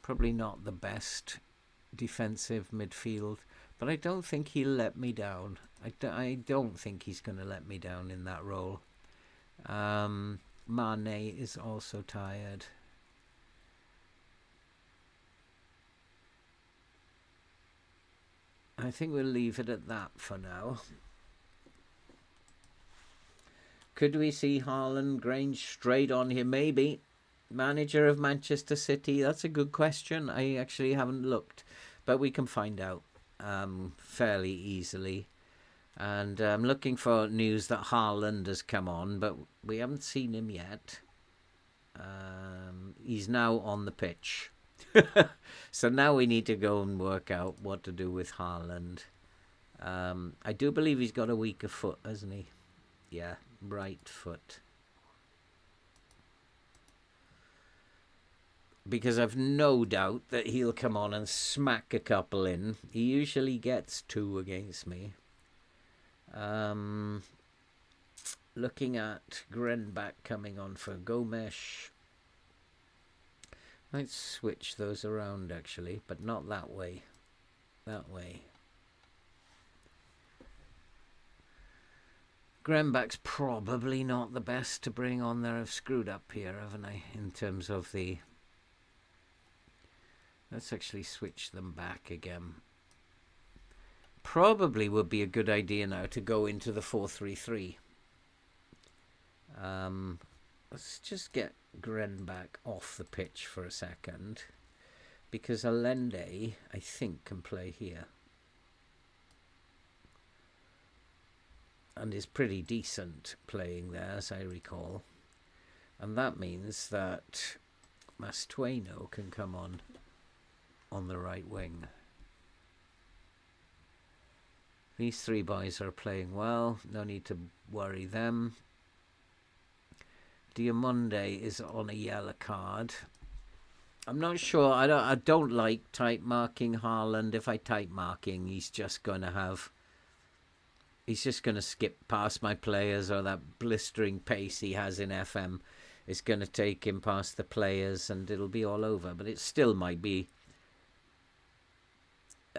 S1: Probably not the best defensive midfield, but I don't think he'll let me down. I don't think he's going to let me down in that role. Mane is also tired. I think we'll leave it at that for now. Could we see Haaland, Grange straight on here? Maybe. Manager of Manchester City? That's a good question. I actually haven't looked, but we can find out fairly easily. And I'm looking for news that Haaland has come on, but we haven't seen him yet. He's now on the pitch. So now we need to go and work out what to do with Haaland. I do believe he's got a weaker foot, hasn't he? Yeah, right foot. Because I've no doubt that he'll come on and smack a couple in. He usually gets 2 against me. Looking at Grenbach coming on for Gomes. Might switch those around actually, but not that way. That way. Grenbach's probably not the best to bring on there. I've screwed up here, haven't I, in terms of the... Let's actually switch them back again. Probably would be a good idea now to go into the 4-3-3. Let's just get Grenbach off the pitch for a second, because Allende, I think, can play here. And is pretty decent playing there, as I recall. And that means that Mastueno can come on the right wing. These 3 boys are playing well. No need to worry them. Diamonde is on a yellow card. I'm not sure. I don't like type marking Haaland. If I type marking, he's just going to skip past my players, or that blistering pace he has in FM is going to take him past the players and it'll be all over. But it still might be.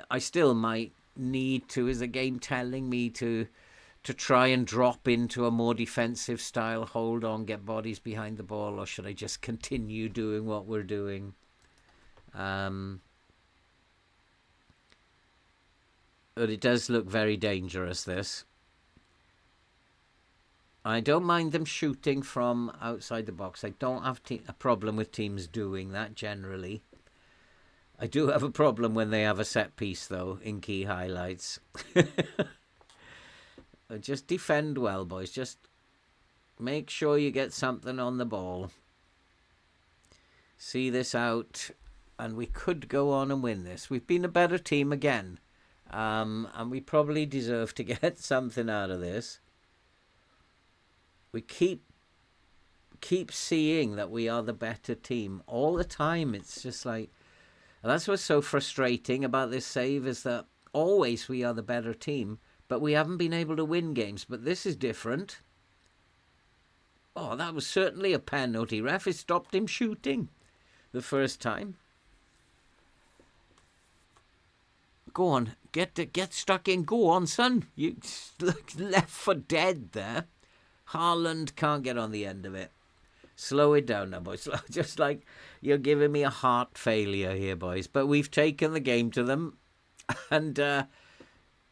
S1: I still might need to, is the game telling me to try and drop into a more defensive style, hold on, get bodies behind the ball, or should I just continue doing what we're doing? But it does look very dangerous, this. I don't mind them shooting from outside the box. I don't have a problem with teams doing that generally. I do have a problem when they have a set piece, though, in key highlights. Just defend well, boys. Just make sure you get something on the ball. See this out. and we could go on and win this. We've been a better team again, and we probably deserve to get something out of this. We keep seeing that we are the better team all the time. It's just like, that's what's so frustrating about this save, is that always we are the better team, but we haven't been able to win games. But this is different. Oh, that was certainly a penalty. Ref has stopped him shooting the first time. Go on, get stuck in. Go on, son. You look left for dead there. Haaland can't get on the end of it. Slow it down now, boys. Just like you're giving me a heart failure here, boys. But we've taken the game to them, and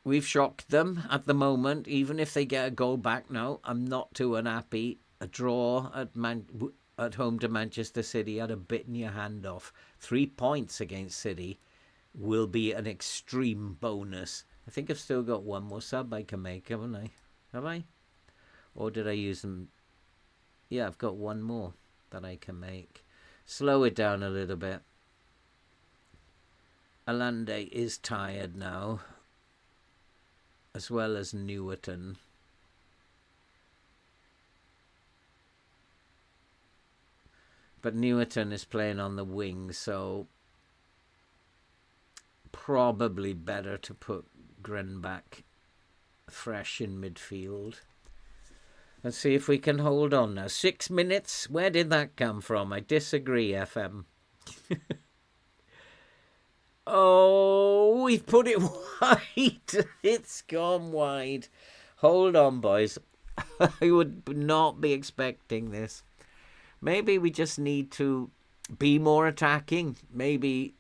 S1: we've shocked them at the moment. Even if they get a goal back now, I'm not too unhappy. A draw at home to Manchester City had a bitten your hand off. 3 points against City will be an extreme bonus. I think I've still got one more sub I can make, haven't I? Have I? Or did I use them? Yeah, I've got one more that I can make. Slow it down a little bit. Allende is tired now, as well as Newerton. But Newerton is playing on the wing, so probably better to put Gren back fresh in midfield. Let's see if we can hold on now. 6 minutes? Where did that come from? I disagree, FM. Oh, we've put it wide. It's gone wide. Hold on, boys. I would not be expecting this. Maybe we just need to be more attacking. Maybe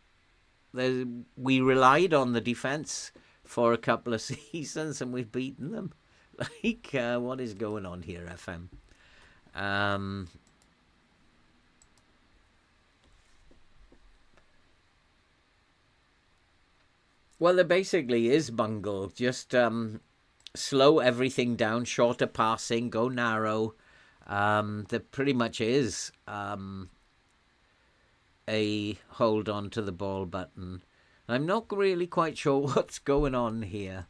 S1: we relied on the defence for a couple of seasons and we've beaten them. Like, what is going on here, FM? Well, there basically is bungle. Just slow everything down, shorter passing, go narrow. There pretty much is a hold on to the ball button. I'm not really quite sure what's going on here.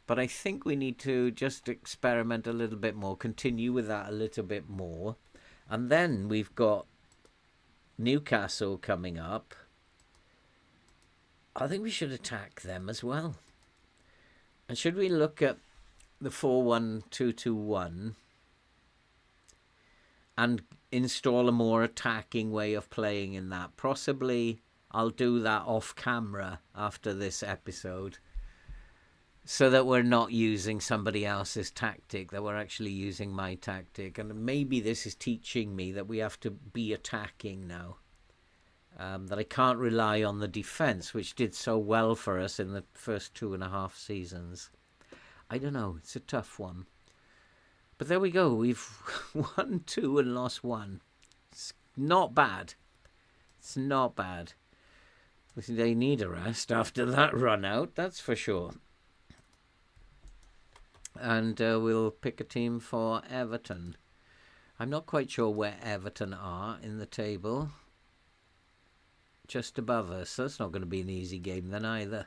S1: But I think we need to just experiment a little bit more, continue with that a little bit more. And then we've got Newcastle coming up. I think we should attack them as well. And should we look at the 4-1-2-2-1 and install a more attacking way of playing in that? Possibly I'll do that off camera after this episode, so that we're not using somebody else's tactic, that we're actually using my tactic. And maybe this is teaching me that we have to be attacking now. That I can't rely on the defence, which did so well for us in the first 2.5 seasons. I don't know. It's a tough one. But there we go. We've won 2 and lost 1. It's not bad. It's not bad. They need a rest after that run out, that's for sure. And we'll pick a team for Everton. I'm not quite sure where Everton are in the table. Just above us. So that's not going to be an easy game then either.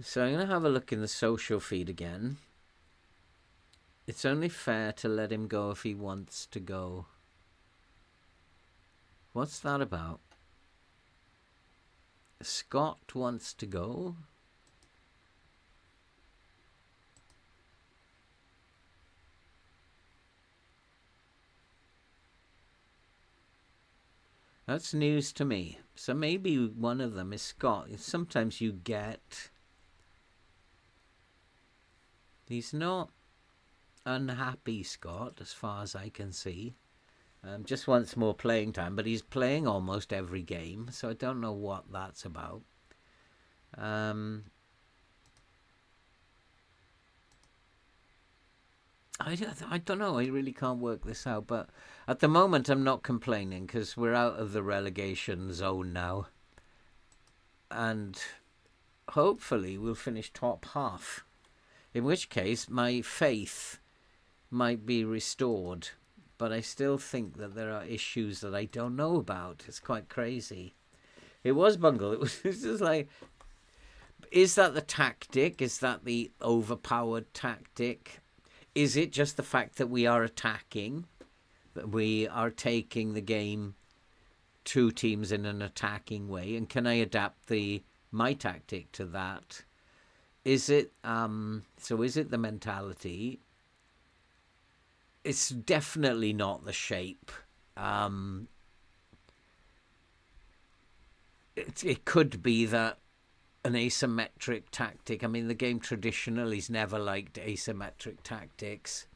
S1: So I'm going to have a look in the social feed again. It's only fair to let him go if he wants to go. What's that about? Scott wants to go. That's news to me. So maybe one of them is Scott. Sometimes you get... He's not unhappy, Scott, as far as I can see. Just wants more playing time, but he's playing almost every game, so I don't know what that's about. I don't know. I really can't work this out. But at the moment, I'm not complaining because we're out of the relegation zone now. And hopefully we'll finish top half. In which case, my faith might be restored. but I still think that there are issues that I don't know about. It's quite crazy. It was bungled. It was just like, is that the tactic? Is that the overpowered tactic? Is it just the fact that we are attacking, that we are taking the game two teams in an attacking way, and can I adapt my tactic to that? Is it is it the mentality? It's definitely not the shape. It could be that an asymmetric tactic. I mean, the game traditionally has never liked asymmetric tactics,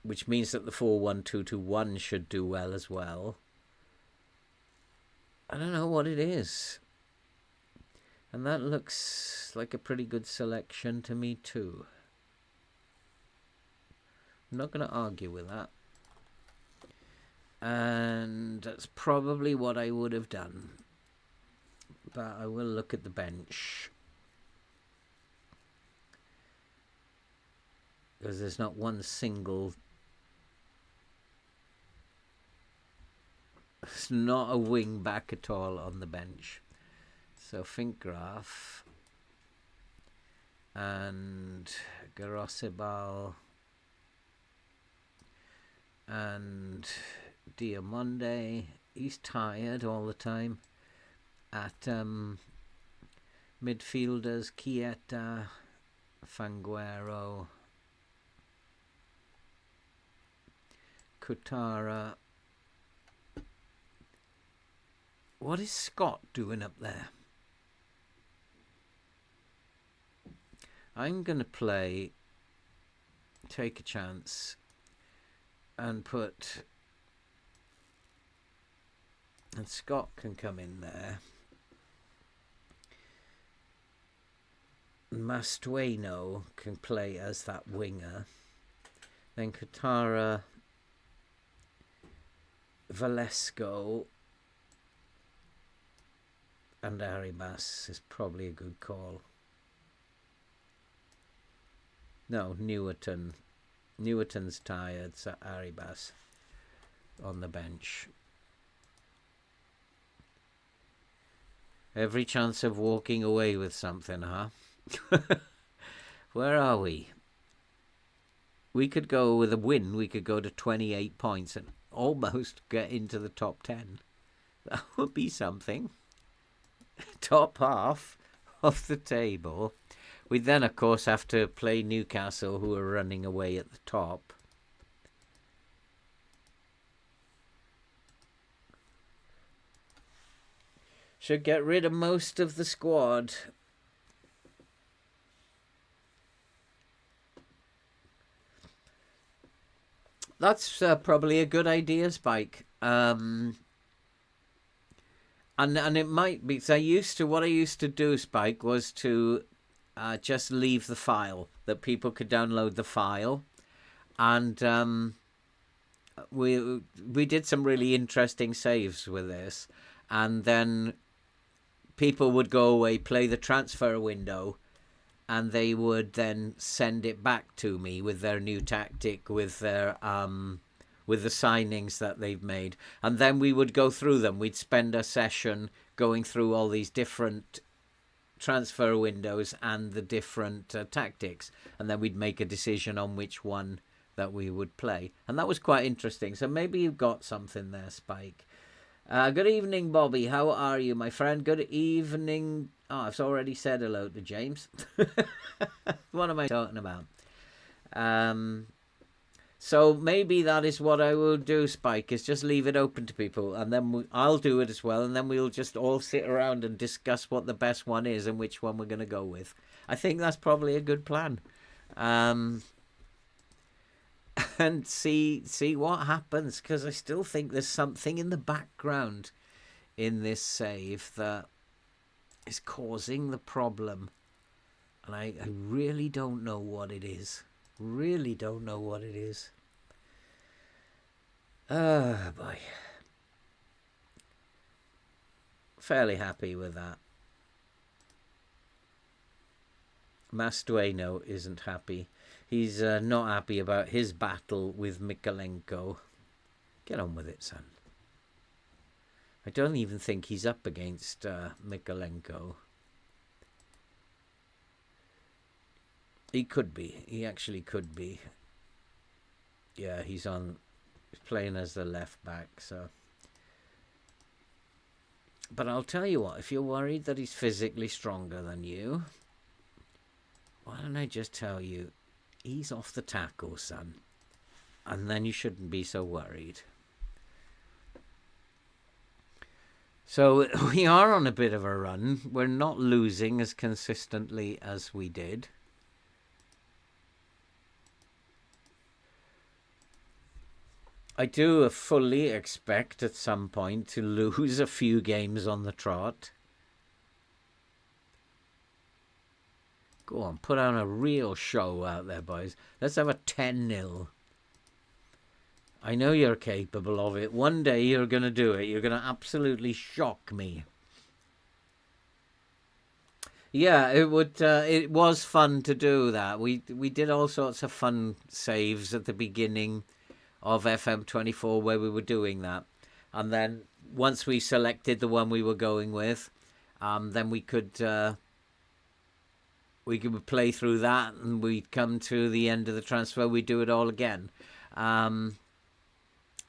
S1: which means that the 4-1-2-2-1 should do well as well. I don't know what it is. And that looks like a pretty good selection to me too. I'm not going to argue with that. And that's probably what I would have done. But I will look at the bench. Because there's not one single... There's not a wing back at all on the bench. So Finkgraf and Garosibal and Diamonde. He's tired all the time. At midfielders, Chiesa, Fanguero, Kutara. What is Scott doing up there? I'm going to take a chance and Scott can come in there. Mastueno can play as that winger. Then Katara, Valesco and Arribas is probably a good call. No, Newerton. Newerton's tired, so Arribas on the bench. Every chance of walking away with something, huh? Where are we? We could go with a win. We could go to 28 points and almost get into the top 10. That would be something. Top half of the table. We then, of course, have to play Newcastle, who are running away at the top. Should get rid of most of the squad. That's probably a good idea, Spike. And it might be. So what I used to do, Spike, was to just leave the file, that people could download the file, and we did some really interesting saves with this, and then people would go away, play the transfer window, and they would then send it back to me with their new tactic, with their with the signings that they've made, and then we would go through them. We'd spend a session going through all these different transfer windows and the different tactics, and then we'd make a decision on which one that we would play, and that was quite interesting. So maybe you've got something there, Spike. Good evening, Bobby. How are you, my friend? Good evening. Oh, I've already said hello to James. What am I talking about? So maybe that is what I will do, Spike, is just leave it open to people, and then I'll do it as well, and then we'll just all sit around and discuss what the best one is and which one we're going to go with. I think that's probably a good plan. And see what happens, because I still think there's something in the background in this save that is causing the problem, and I really don't know what it is. Really don't know what it is. Oh boy. Fairly happy with that. Mastueno isn't happy. He's not happy about his battle with Mikolenko. Get on with it, son. I don't even think he's up against Mikolenko. He could be. He actually could be. Yeah, he's playing as the left back, so. But I'll tell you what, if you're worried that he's physically stronger than you, why don't I just tell you, he's off the tackle, son. And then you shouldn't be so worried. So we are on a bit of a run. We're not losing as consistently as we did. I do fully expect at some point to lose a few games on the trot. Go on, put on a real show out there, boys. Let's have a 10-0. I know you're capable of it. One day you're going to do it. You're going to absolutely shock me. Yeah, it was fun to do that. We did all sorts of fun saves at the beginning of FM24 where we were doing that. And then once we selected the one we were going with, then we could play through that, and we'd come to the end of the transfer, we'd do it all again.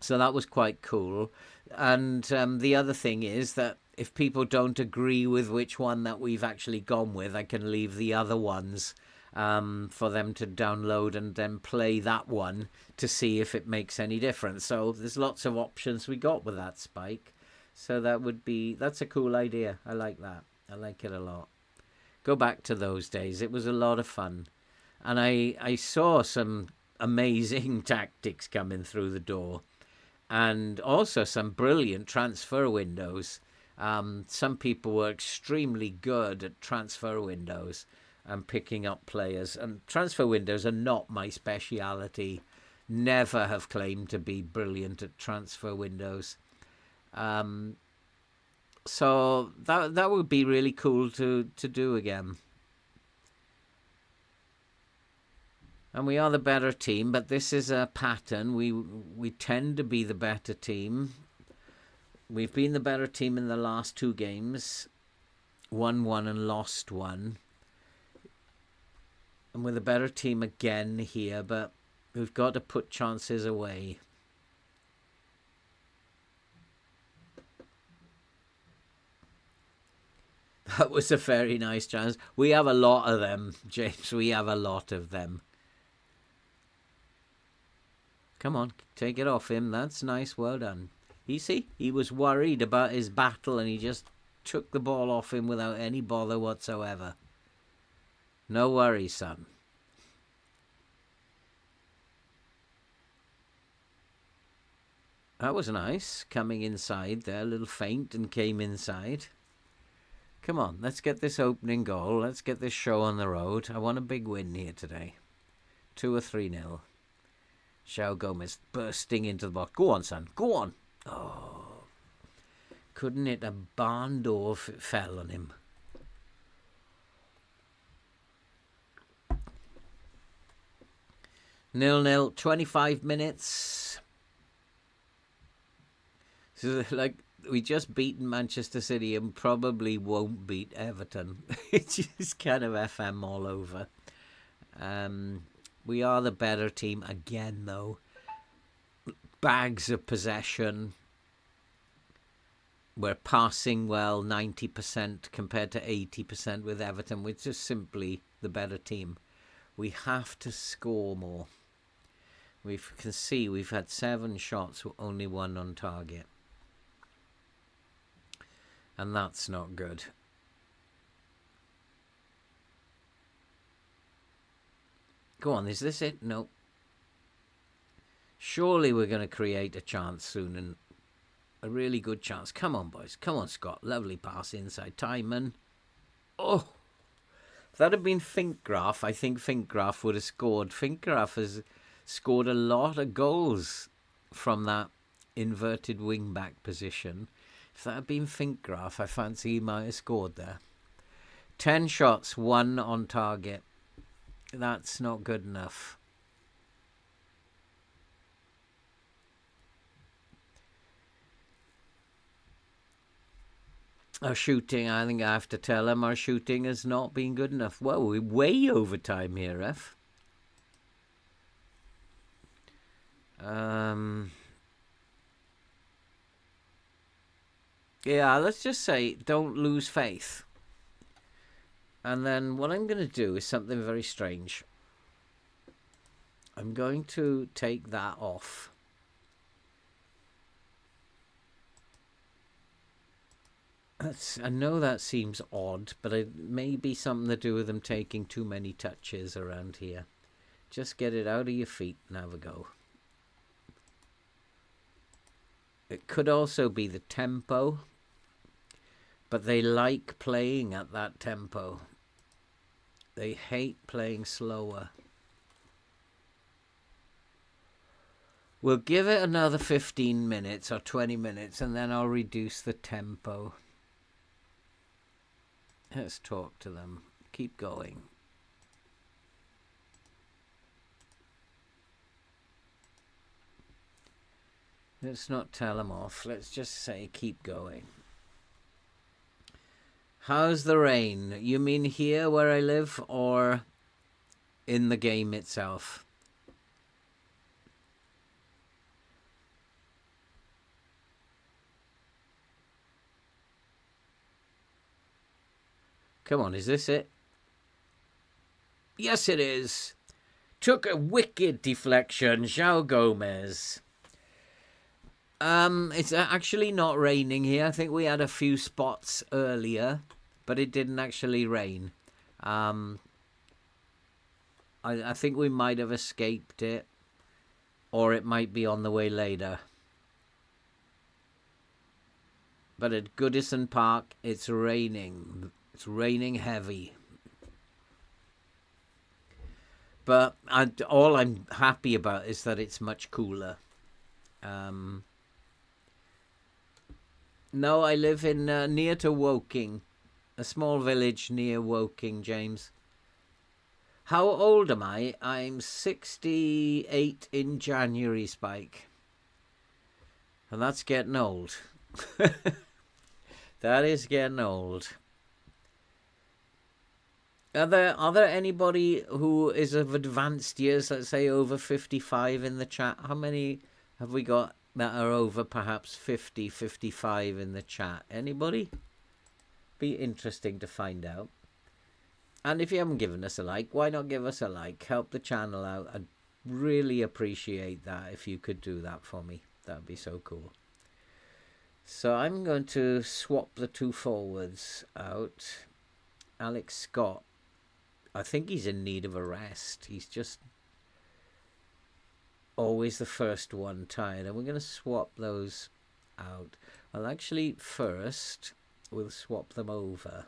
S1: So that was quite cool. And the other thing is that if people don't agree with which one that we've actually gone with, I can leave the other ones for them to download and then play that one to see if it makes any difference. So there's lots of options we got with that, Spike. So that's a cool idea. I like that. I like it a lot. Go back to those days. It was a lot of fun. And I saw some amazing tactics coming through the door. And also some brilliant transfer windows. Some people were extremely good at transfer windows and picking up players. And transfer windows are not my speciality. Never have claimed to be brilliant at transfer windows. So that would be really cool to do again. And we are the better team, but this is a pattern. We tend to be the better team. We've been the better team in the last 2 games. Won 1 and lost 1. And we're the better team again here, but we've got to put chances away. That was a very nice chance. We have a lot of them, James. We have a lot of them. Come on, take it off him. That's nice. Well done. You see, he was worried about his battle and he just took the ball off him without any bother whatsoever. No worries, son. That was nice. Coming inside there, a little feint and came inside. Come on, let's get this opening goal. Let's get this show on the road. I want a big win here today. 2 or 3-0. João Gomez bursting into the box. Go on, son. Go on. Oh. Couldn't hit a barn door if it fell on him. Nil-nil, 25 minutes. So, like, we just beaten Manchester City and probably won't beat Everton. It's just kind of FM all over. We are the better team again, though. Bags of possession. We're passing well, 90% compared to 80% with Everton. We're just simply the better team. We have to score more. We can see we've had 7 shots, only 1 on target. And that's not good. Go on, is this it? No. Surely we're going to create a chance soon, and a really good chance. Come on, boys. Come on, Scott. Lovely pass inside. Timon. Oh! If that had been Finkgraf, I think Finkgraf would have scored. Finkgraf has scored a lot of goals from that inverted wing-back position. If that had been Finkgraf, I fancy he might have scored there. 10 shots, 1 on target. That's not good enough. Our shooting, I think I have to tell him, our shooting has not been good enough. Well, we're way over time here, Ref. Yeah, let's just say don't lose faith. And then what I'm going to do is something very strange. I'm going to take that off. I know that seems odd, but it may be something to do with them taking too many touches around here. Just get it out of your feet and have a go. It could also be the tempo, but they like playing at that tempo. They hate playing slower. We'll give it another 15 minutes or 20 minutes, and then I'll reduce the tempo. Let's talk to them. Keep going. Let's not tell them off. Let's just say keep going. How's the rain? You mean here where I live or in the game itself? Come on, is this it? Yes, it is. Took a wicked deflection, João Gomez. It's actually not raining here. I think we had a few spots earlier, but it didn't actually rain. I think we might have escaped it, or it might be on the way later. But at Goodison Park, it's raining. It's raining heavy. But all I'm happy about is that it's much cooler. No, I live in near to Woking, a small village near Woking, James. How old am I? I'm 68 in January, Spike. And that's getting old. That is getting old. Are there anybody who is of advanced years, let's say over 55 in the chat? How many have we got that are over perhaps 50, 55 in the chat? Anybody? Be interesting to find out. And if you haven't given us a like, why not give us a like? Help the channel out. I'd really appreciate that if you could do that for me. That would be so cool. So I'm going to swap the two forwards out. Alex Scott. I think he's in need of a rest. He's just always the first one tired. And we're going to swap those out. Well, actually, first, we'll swap them over.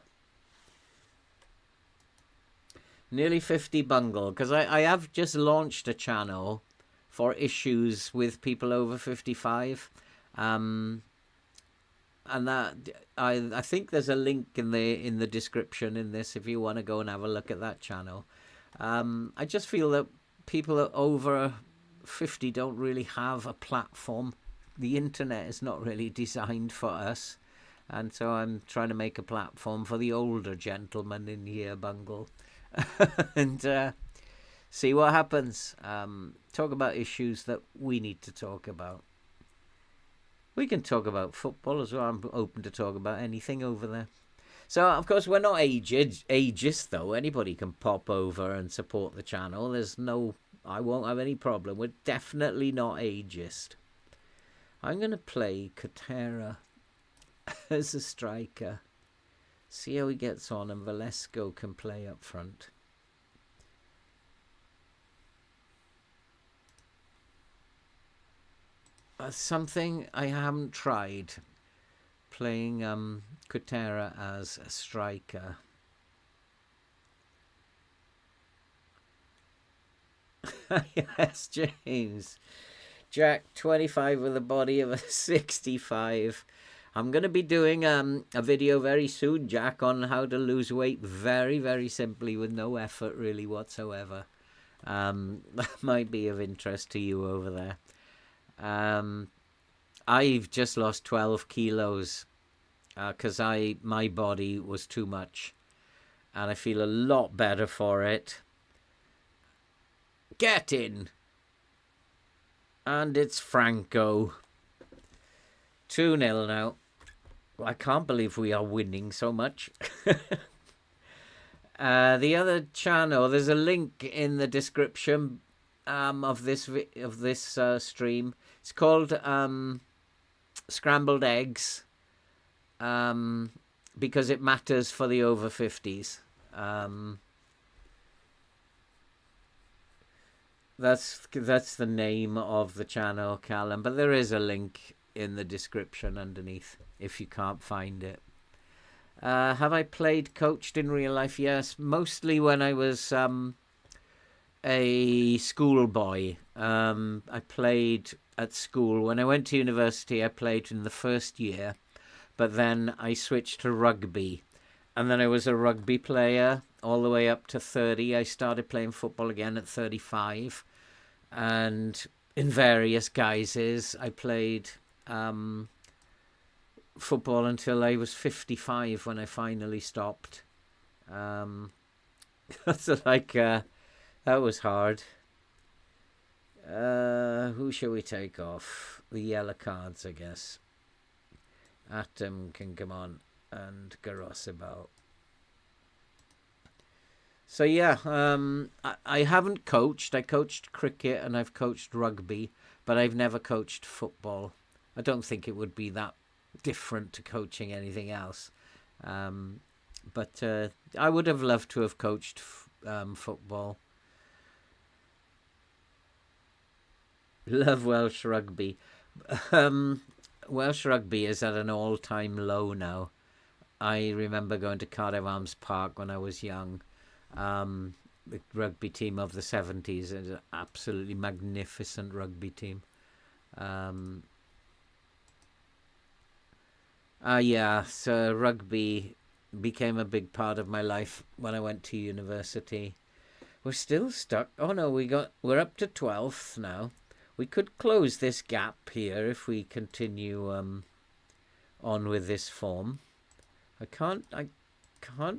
S1: Nearly 50 bungle. Because I have just launched a channel for issues with people over 55. And that I think there's a link in the description in this if you want to go and have a look at that channel. I just feel that people over 50 don't really have a platform. The internet is not really designed for us, and so I'm trying to make a platform for the older gentlemen in here, Bungle, and see what happens. Talk about issues that we need to talk about. We can talk about football as well. I'm open to talk about anything over there. So, of course, we're not ageist, though. Anybody can pop over and support the channel. I won't have any problem. We're definitely not ageist. I'm going to play Katera as a striker. See how he gets on, and Velasco can play up front. Something I haven't tried, playing Kutera as a striker. Yes, James. Jack, 25 with a body of a 65. I'm going to be doing a video very soon, Jack, on how to lose weight very, very simply with no effort really whatsoever. That might be of interest to you over there. I've just lost 12 kilos because my body was too much, and I feel a lot better for it. Get in! And it's Franco. 2-0 now. I can't believe we are winning so much. The other channel, there's a link in the description of this stream. It's called Scrambled Eggs because it matters for the over 50s. That's the name of the channel, Callum, but there is a link in the description underneath if you can't find it. Have I coached in real life? Yes, mostly when I was a schoolboy. I played at school. When I went to university, I played in the first year, but then I switched to rugby. And then I was a rugby player all the way up to 30. I started playing football again at 35. And in various guises, I played football until I was 55 when I finally stopped. That's like, that was hard. Who shall we take off? The yellow cards, I guess. Atom can come on, and Garosibal. So yeah, I haven't coached. I coached cricket and I've coached rugby, but I've never coached football. I don't think it would be that different to coaching anything else. But I would have loved to have coached football. Love Welsh rugby. Welsh rugby is at an all-time low now. I remember going to Cardiff Arms Park when I was young. The rugby team of the 70s is an absolutely magnificent rugby team. Yeah, so rugby became a big part of my life when I went to university. We're still stuck. Oh no, we're up to 12th now. We could close this gap here if we continue on with this form. I can't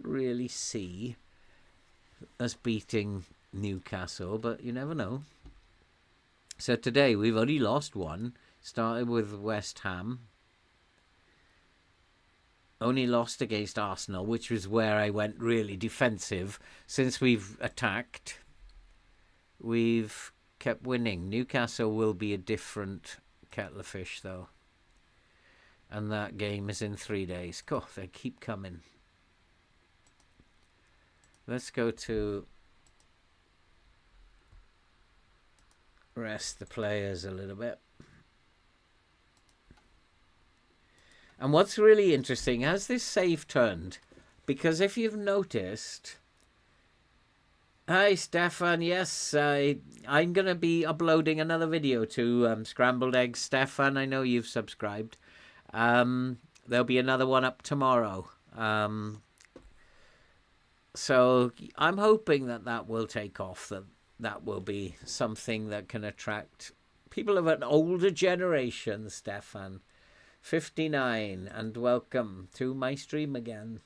S1: really see us beating Newcastle, but you never know. So today we've only lost one. Started with West Ham. Only lost against Arsenal, which was where I went really defensive. Since we've attacked, we've kept winning. Newcastle will be a different kettle of fish, though. And that game is in 3 days. God, they keep coming. Let's go to rest the players a little bit. And what's really interesting, has this save turned? Because if you've noticed... Hi, Stefan. Yes, I'm going to be uploading another video to Scrambled Eggs. Stefan, I know you've subscribed. There'll be another one up tomorrow. So I'm hoping that will take off, that will be something that can attract people of an older generation, Stefan. 59, and welcome to my stream again.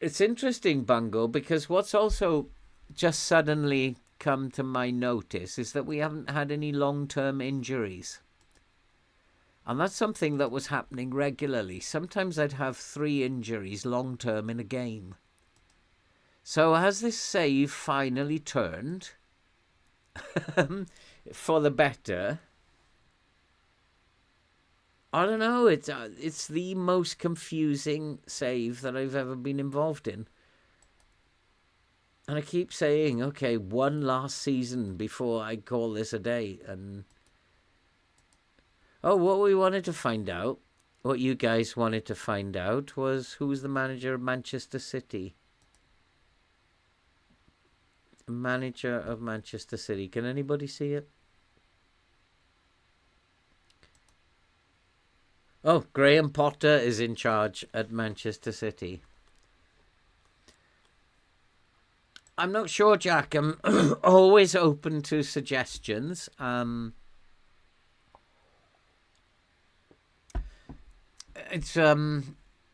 S1: It's interesting, Bungle, because what's also just suddenly come to my notice is that we haven't had any long-term injuries. And that's something that was happening regularly. Sometimes I'd have 3 injuries long-term in a game. So has this save finally turned for the better? I don't know. It's the most confusing save that I've ever been involved in. And I keep saying, okay, one last season before I call this a day. And oh, what we wanted to find out, what you guys wanted to find out, was who's the manager of Manchester City. Manager of Manchester City. Can anybody see it? Oh, Graham Potter is in charge at Manchester City. I'm not sure, Jack. I'm always open to suggestions. It's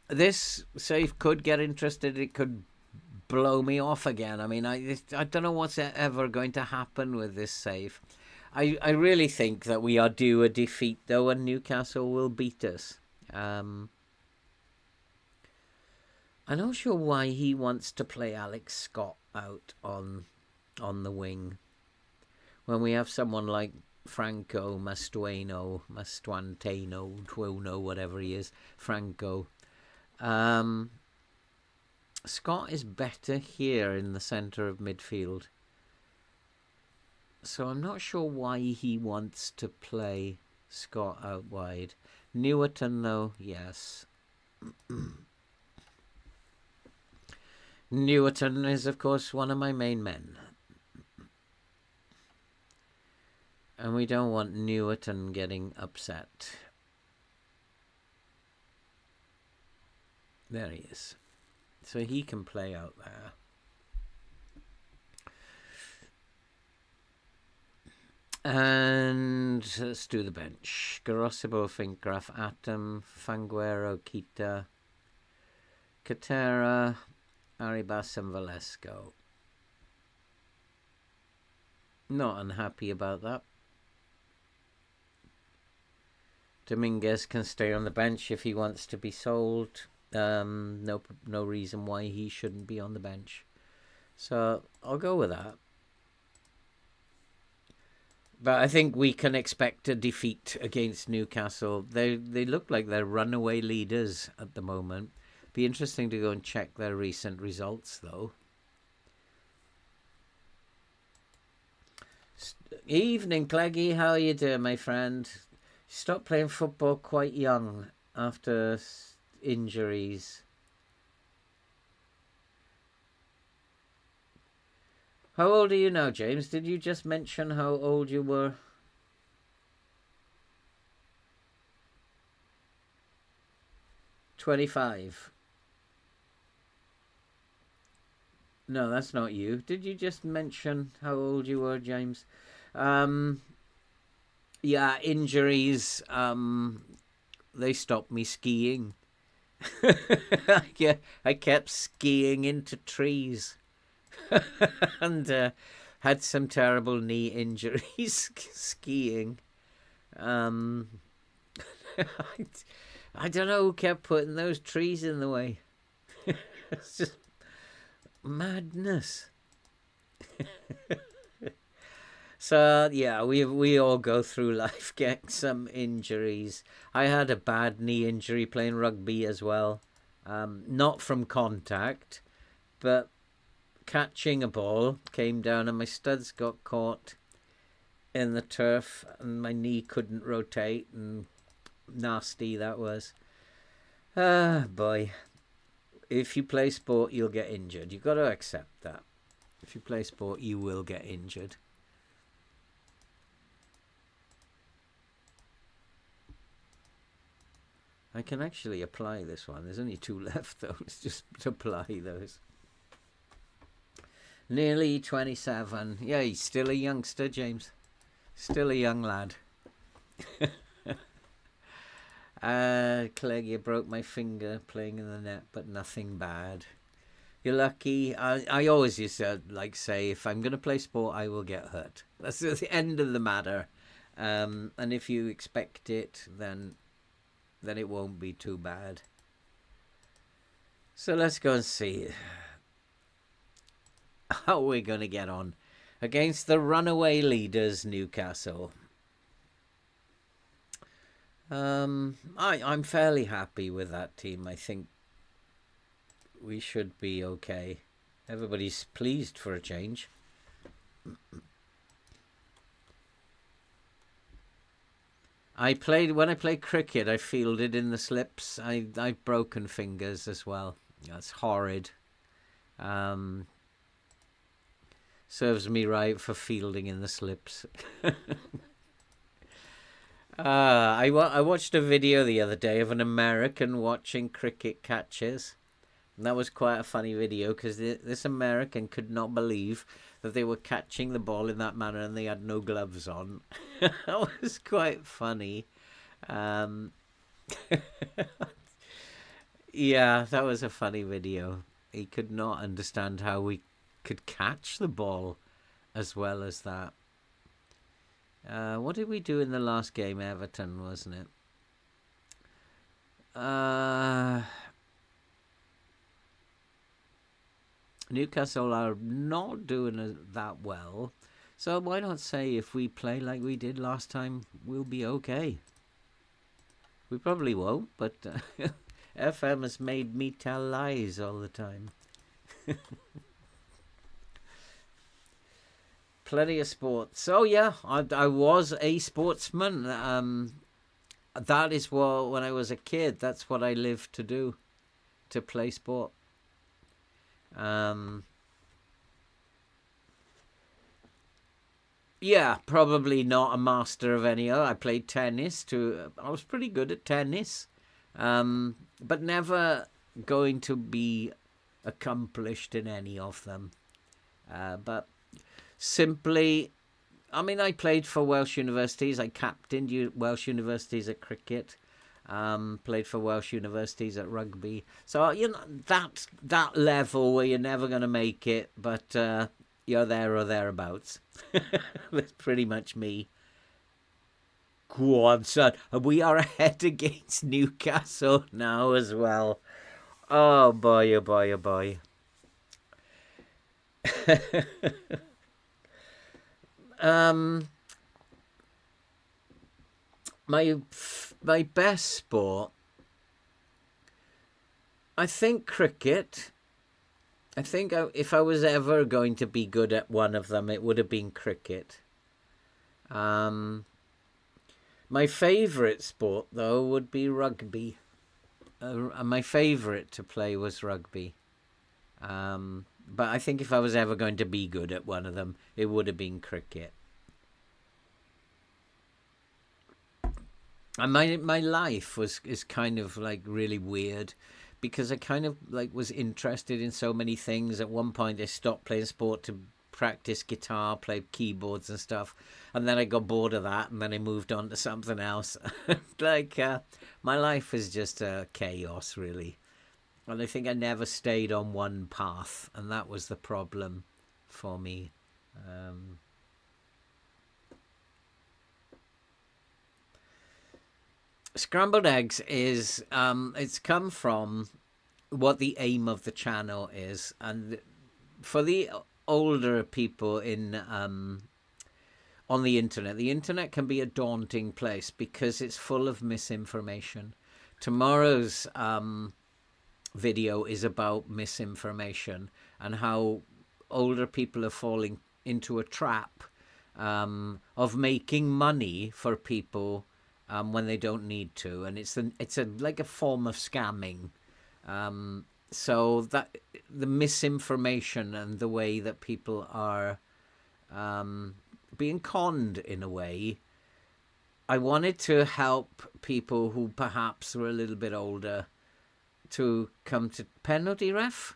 S1: this save could get interested. It could blow me off again. I mean, I don't know what's ever going to happen with this save. I really think that we are due a defeat, though, and Newcastle will beat us. I'm not sure why he wants to play Alex Scott out on the wing when we have someone like Franco Mastueno, Tuono, whatever he is, Franco. Scott is better here in the centre of midfield. So I'm not sure why he wants to play Scott out wide. Newerton, though, yes. Newerton is, of course, one of my main men. And we don't want Newerton getting upset. There he is. So he can play out there. And let's do the bench. Garosibo, Finkraf, Atom, Fanguero, Kita, Katera, Arribas and Valesco. Not unhappy about that. Dominguez can stay on the bench if he wants to be sold. No reason why he shouldn't be on the bench. So I'll go with that. But I think we can expect a defeat against Newcastle. They look like they're runaway leaders at the moment. Be interesting to go and check their recent results, though. Evening, Cleggy. How are you doing, my friend? Stopped playing football quite young after injuries. How old are you now, James? Did you just mention how old you were? "25." No, that's not you. Did you just mention how old you were, James? Yeah, injuries. They stopped me skiing. I kept skiing into trees. And had some terrible knee injuries skiing. I don't know who kept putting those trees in the way. It's just madness. So yeah, we all go through life getting some injuries. I had a bad knee injury playing rugby as well. Not from contact, but catching a ball, came down and my studs got caught in the turf and my knee couldn't rotate, and nasty that was. Boy. If you play sport, you'll get injured. You've got to accept that. If you play sport, you will get injured. I can actually apply this one. There's only 2 left, though. Let's just apply those. Nearly 27. Yeah, he's still a youngster, James. Still a young lad. Clegg, you broke my finger playing in the net, but nothing bad. You're lucky. I always used to say, if I'm going to play sport, I will get hurt. That's the end of the matter. And if you expect it, then it won't be too bad. So let's go and see how we're going to get on against the runaway leaders, Newcastle. I'm fairly happy with that team. I think we should be okay. Everybody's pleased for a change. When I played cricket, I fielded in the slips. I've broken fingers as well. That's horrid. Serves me right for fielding in the slips. I watched a video the other day of an American watching cricket catches. And that was quite a funny video because this American could not believe that they were catching the ball in that manner and they had no gloves on. That was quite funny. Um, yeah, that was a funny video. He could not understand how we could catch the ball as well as that. What did we do in the last game? Everton, wasn't it? Newcastle are not doing that well. So why not say if we play like we did last time, we'll be okay. We probably won't, but FM has made me tell lies all the time. Plenty of sports. So yeah, I was a sportsman. That is what, when I was a kid, that's what I lived to do, to play sport. Yeah, probably not a master of any other. I played tennis too. I was pretty good at tennis, but never going to be accomplished in any of them. But simply, I mean, I played for Welsh universities. I captained Welsh universities at cricket. Played for Welsh universities at rugby. So, you know, that level where you're never going to make it, but you're there or thereabouts. That's pretty much me. Go on, son. And we are ahead against Newcastle now as well. Oh, boy, oh, boy, oh, boy. My best sport, I think cricket. I think if I was ever going to be good at one of them, it would have been cricket. My favourite sport, though, would be rugby. My favourite to play was rugby. But I think if I was ever going to be good at one of them, it would have been cricket. And my life is kind of like really weird because I kind of like was interested in so many things. At one point I stopped playing sport to practice guitar, play keyboards and stuff, and then I got bored of that and then I moved on to something else. Like my life is just chaos really. And I think I never stayed on one path, and that was the problem for me. Scrambled eggs is it's come from what the aim of the channel is, and for the older people in on the internet can be a daunting place because it's full of misinformation. Tomorrow's video is about misinformation and how older people are falling into a trap of making money for people when they don't need to, and it's like a form of scamming. So that the misinformation and the way that people are being conned in a way, I wanted to help people who perhaps were a little bit older to come to penalty ref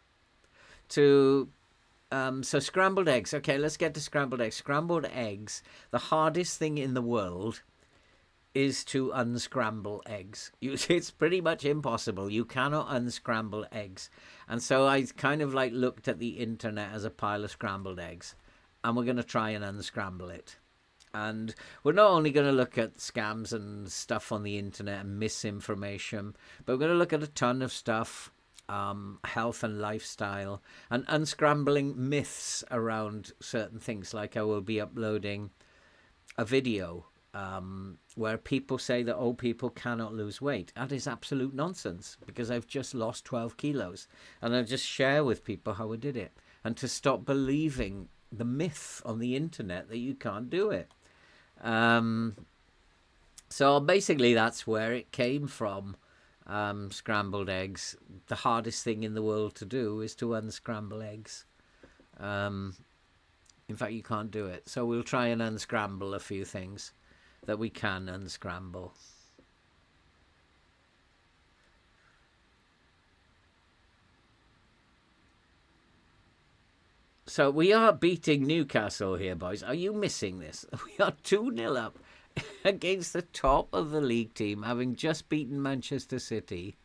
S1: to so scrambled eggs. Okay, let's get to scrambled eggs. Scrambled eggs, the hardest thing in the world is to unscramble eggs. It's pretty much impossible. You cannot unscramble eggs. And so I kind of like looked at the internet as a pile of scrambled eggs, and we're going to try and unscramble it. And we're not only going to look at scams and stuff on the internet and misinformation, but we're going to look at a ton of stuff, health and lifestyle, and unscrambling myths around certain things. Like I will be uploading a video where people say that old people cannot lose weight. That is absolute nonsense because I've just lost 12 kilos. And I just share with people how I did it. And to stop believing the myth on the internet that you can't do it. So basically that's where it came from. Scrambled eggs. The hardest thing in the world to do is to unscramble eggs. In fact, you can't do it. So we'll try and unscramble a few things. that we can unscramble. So we are beating Newcastle here, boys. Are you missing this? We are 2-0 up against the top of the league team, having just beaten Manchester City.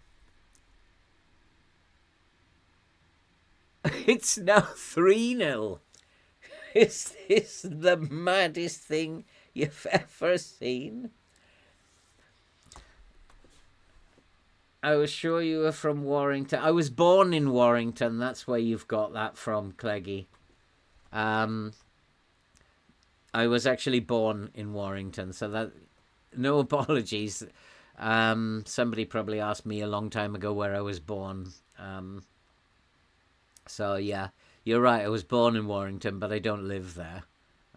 S1: It's now 3-0. Is this the maddest thing you've ever seen? I was sure you were from Warrington. I was born in Warrington. That's where you've got that from, Cleggy. I was actually born in Warrington, so that no apologies. Somebody probably asked me a long time ago where I was born. So yeah, you're right. I was born in Warrington, but I don't live there.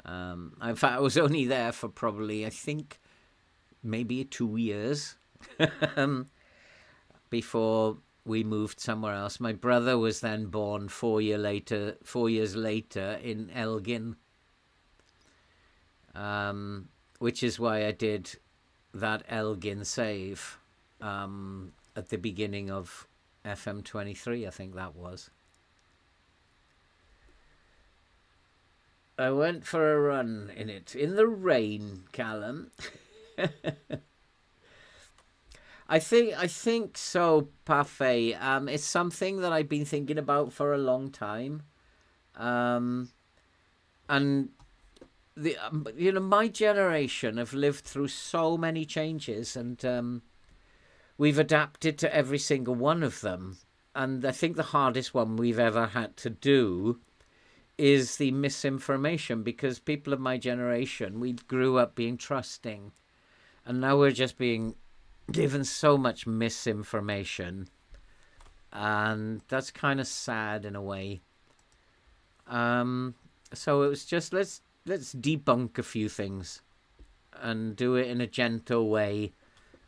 S1: In fact, I was only there for probably, I think, maybe 2 years before we moved somewhere else. My brother was then born 4 years later in Elgin, which is why I did that Elgin save at the beginning of FM23, I think that was. I went for a run in it in the rain, Callum. I think so, Parfait. It's something that I've been thinking about for a long time, and my generation have lived through so many changes, and we've adapted to every single one of them. And I think the hardest one we've ever had to do is the misinformation, because people of my generation, we grew up being trusting, and now we're just being given so much misinformation, and that's kind of sad in a way. So it was just let's debunk a few things and do it in a gentle way.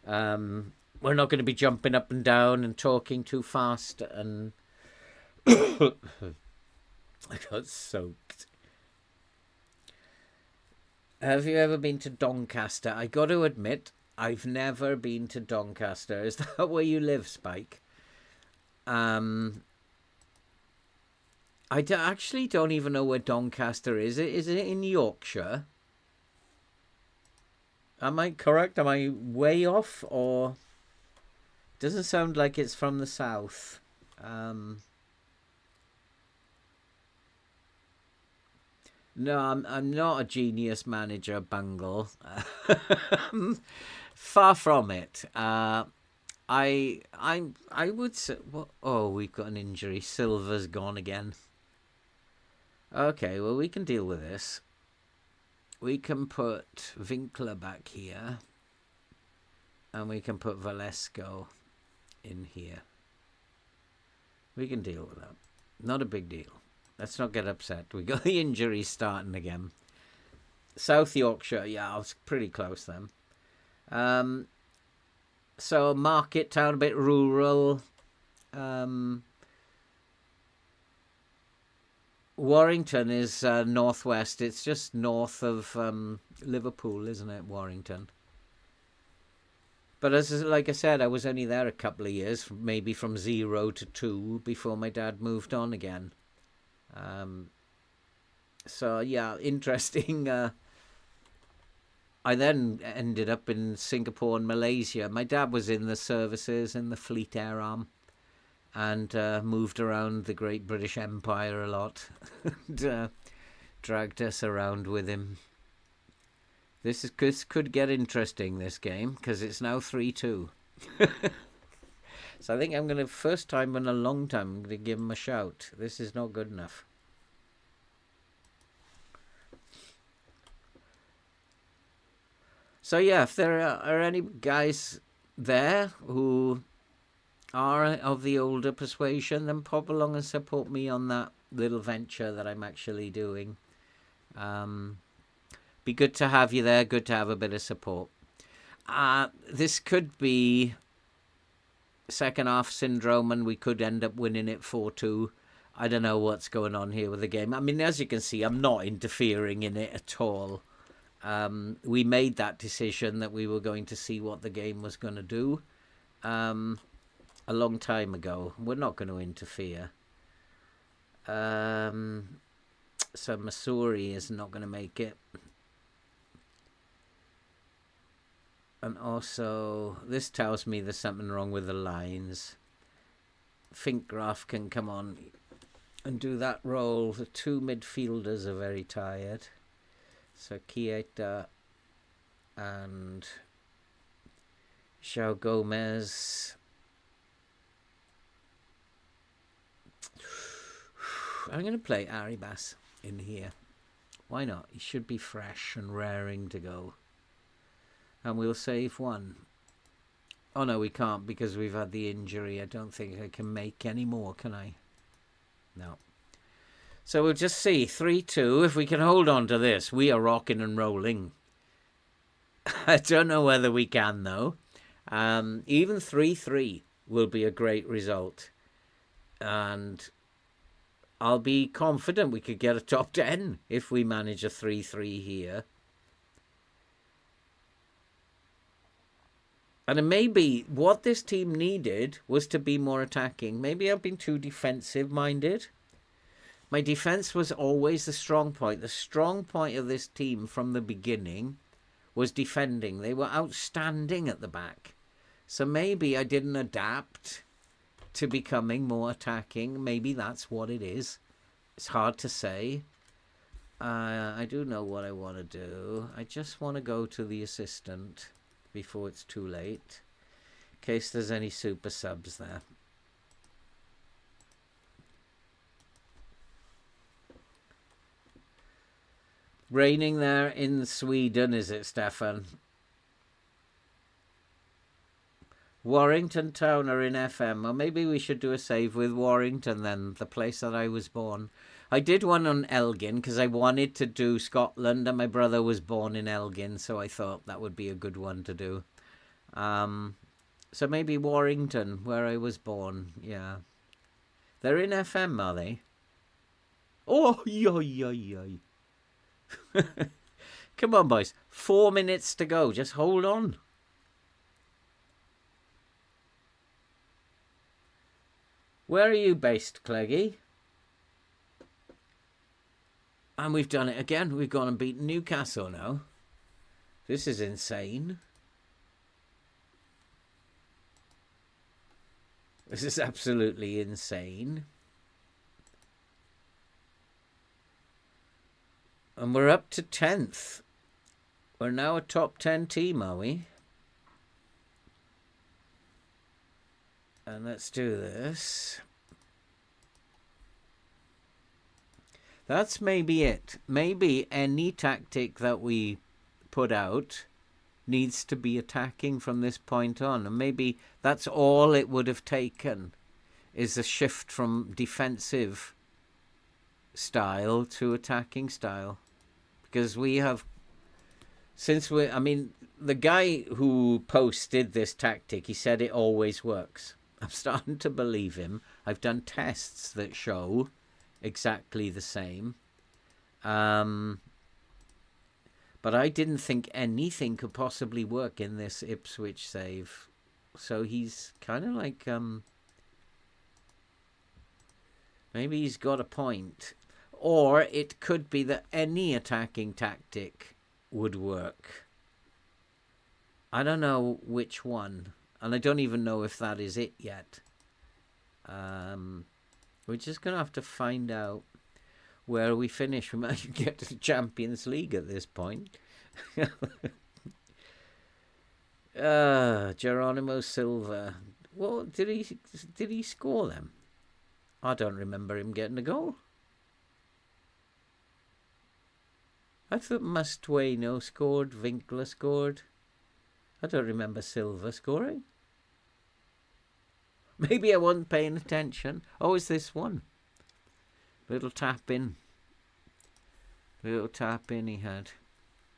S1: We're not going to be jumping up and down and talking too fast, and I got soaked. Have you ever been to Doncaster? I got to admit, I've never been to Doncaster. Is that where you live, Spike? I actually don't even know where Doncaster is. Is it in Yorkshire? Am I correct? Am I way off? Or doesn't sound like it's from the south. No, I'm not a genius manager, Bungle. Far from it. I would say. Well, oh, we've got an injury. Silver's gone again. Okay, well, we can deal with this. We can put Winkler back here, and we can put Valesco in here. We can deal with that. Not a big deal. Let's not get upset. We got the injury starting again. South Yorkshire, yeah, I was pretty close then. So market town, a bit rural. Warrington is northwest. It's just north of Liverpool, isn't it, Warrington? But like I said, I was only there a couple of years, maybe from 0 to 2, before my dad moved on again. So yeah, interesting. I then ended up in Singapore and Malaysia. My dad was in the services in the Fleet Air Arm, and moved around the Great British Empire a lot, and dragged us around with him. This could get interesting, this game, because it's now 3-2. So I think I'm going to, first time in a long time, I'm going to give him a shout. This is not good enough. So yeah, if there are any guys there who are of the older persuasion, then pop along and support me on that little venture that I'm actually doing. Be good to have you there, good to have a bit of support. This could be second half syndrome, and we could end up winning it 4-2. I don't know what's going on here with the game. I mean, as you can see, I'm not interfering in it at all. We made that decision that we were going to see what the game was going to do a long time ago. We're not going to interfere. So Missouri is not going to make it. And also, this tells me there's something wrong with the lines. Finkgraf can come on and do that role. The two midfielders are very tired. So Kieta and João Gomez. I'm going to play Arribas in here. Why not? He should be fresh and raring to go. And we'll save one. Oh no, we can't because we've had the injury. I don't think I can make any more, can I? No. So we'll just see. 3-2. If we can hold on to this, we are rocking and rolling. I don't know whether we can, though. Even 3-3 will be a great result. And I'll be confident we could get a top 10 if we manage a 3-3 here. And maybe what this team needed was to be more attacking. Maybe I've been too defensive-minded. My defence was always the strong point. The strong point of this team from the beginning was defending. They were outstanding at the back. So maybe I didn't adapt to becoming more attacking. Maybe that's what it is. It's hard to say. I do know what I want to do. I just want to go to the assistant before it's too late, in case there's any super subs there. Raining there in Sweden, is it, Stefan? Warrington Town are in FM. Or maybe we should do a save with Warrington then, the place that I was born. I did one on Elgin because I wanted to do Scotland and my brother was born in Elgin, so I thought that would be a good one to do. So maybe Warrington, where I was born, yeah. They're in FM, are they? Oh, yoy. Come on, boys. 4 minutes to go. Just hold on. Where are you based, Cleggy? And we've done it again. We've gone and beaten Newcastle now. This is insane. This is absolutely insane. And we're up to 10th. We're now a top 10 team, are we? And let's do this. That's maybe it. Maybe any tactic that we put out needs to be attacking from this point on. And maybe that's all it would have taken, is a shift from defensive style to attacking style. Because we have, I mean, the guy who posted this tactic, he said it always works. I'm starting to believe him. I've done tests that show exactly the same. But I didn't think anything could possibly work in this Ipswich save. So he's kind of like, maybe he's got a point. Or it could be that any attacking tactic would work. I don't know which one. And I don't even know if that is it yet. We're just going to have to find out where we finish. We might get to the Champions League at this point. Geronimo Silva. Well, did he score them? I don't remember him getting a goal. I thought Mastueno scored, Winkler scored. I don't remember Silva scoring. Maybe I wasn't paying attention. Oh, it's this one. Little tap in. Little tap in he had.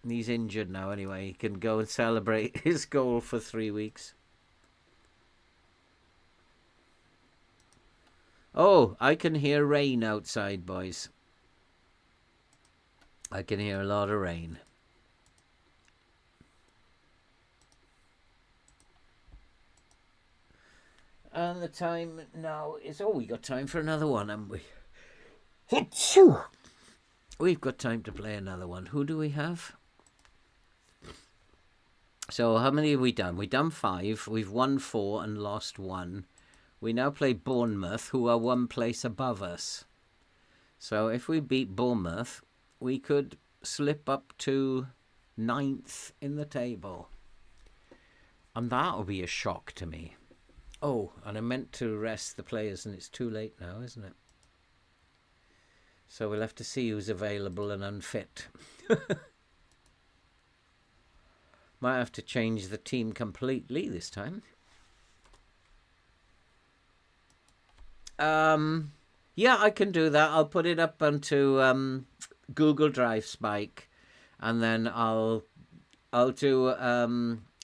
S1: And he's injured now anyway. He can go and celebrate his goal for 3 weeks. Oh, I can hear rain outside, boys. I can hear a lot of rain. And the time now is... Oh, we got time for another one, haven't we? We've got time to play another one. Who do we have? So how many have we done? We've done 5. We've won 4 and lost 1. We now play Bournemouth, who are 1 place above us. So if we beat Bournemouth, we could slip up to 9th in the table. And that'll be a shock to me. Oh, and I meant to rest the players, and it's too late now, isn't it? So we'll have to see who's available and unfit. Might have to change the team completely this time. Yeah, I can do that. I'll put it up onto Google Drive, Spike, and then I'll do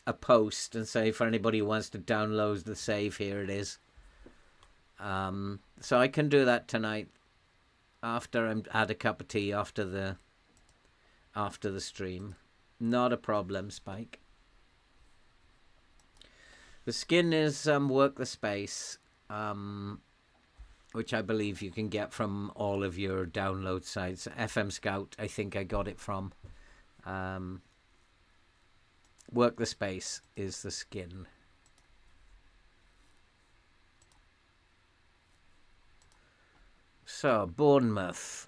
S1: a post and say for anybody who wants to download the save, here it is. So I can do that tonight after I had a cup of tea after the stream. Not a problem, Spike. The skin is Work the Space, which I believe you can get from all of your download sites. FM Scout, I think I got it from. Work the Space is the skin. So, Bournemouth.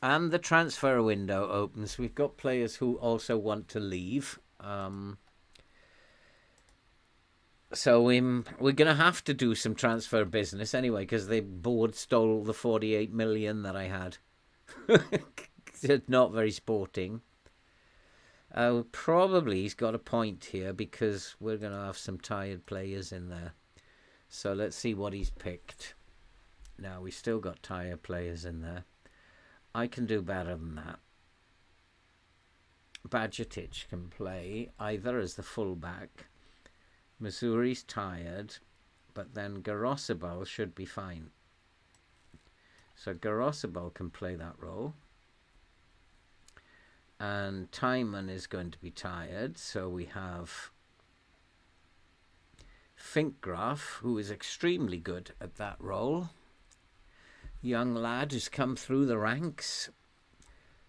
S1: And the transfer window opens. We've got players who also want to leave. So we're going to have to do some transfer business anyway, because the board stole the 48 million that I had. It's not very sporting. Probably he's got a point here, because we're going to have some tired players in there. So let's see what he's picked. Now, we still got tired players in there. I can do better than that. Badgertich can play either as the fullback. Missouri's tired, but then Garosibal should be fine. So Garosibal can play that role. And Timon is going to be tired, so we have Finkgraf, who is extremely good at that role. Young lad who's come through the ranks.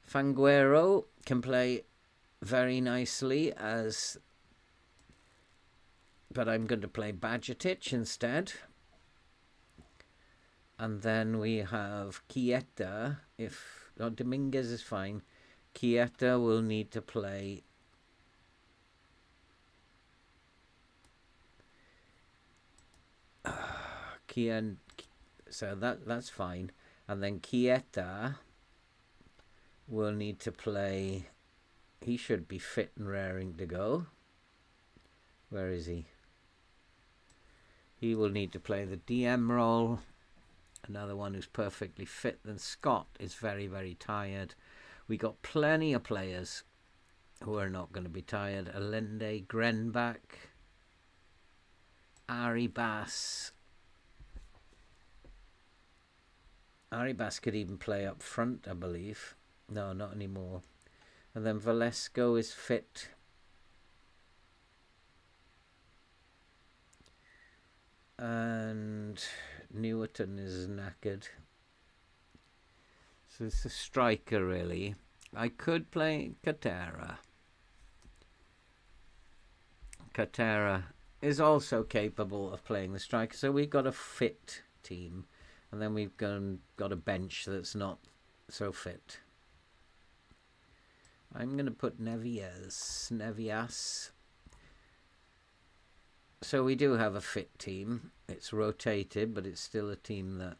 S1: Fanguero can play very nicely as... But I'm going to play Badgertich instead. And then we have Chieta. If Dominguez is fine, Chieta will need to play... So that's fine. And then Chieta will need to play... He should be fit and raring to go. Where is he? He will need to play the DM role. Another one who's perfectly fit. Then Scott is very, very tired. We got plenty of players who are not going to be tired. Allende, Grenbach, Arribas. Arribas could even play up front, I believe. No, not anymore. And then Valesco is fit. And Newerton is knackered. So it's a striker, really. I could play Katera. Katera is also capable of playing the striker. So we've got a fit team. And then we've got a bench that's not so fit. I'm going to put Nevias. So we do have a fit team. It's rotated, but it's still a team that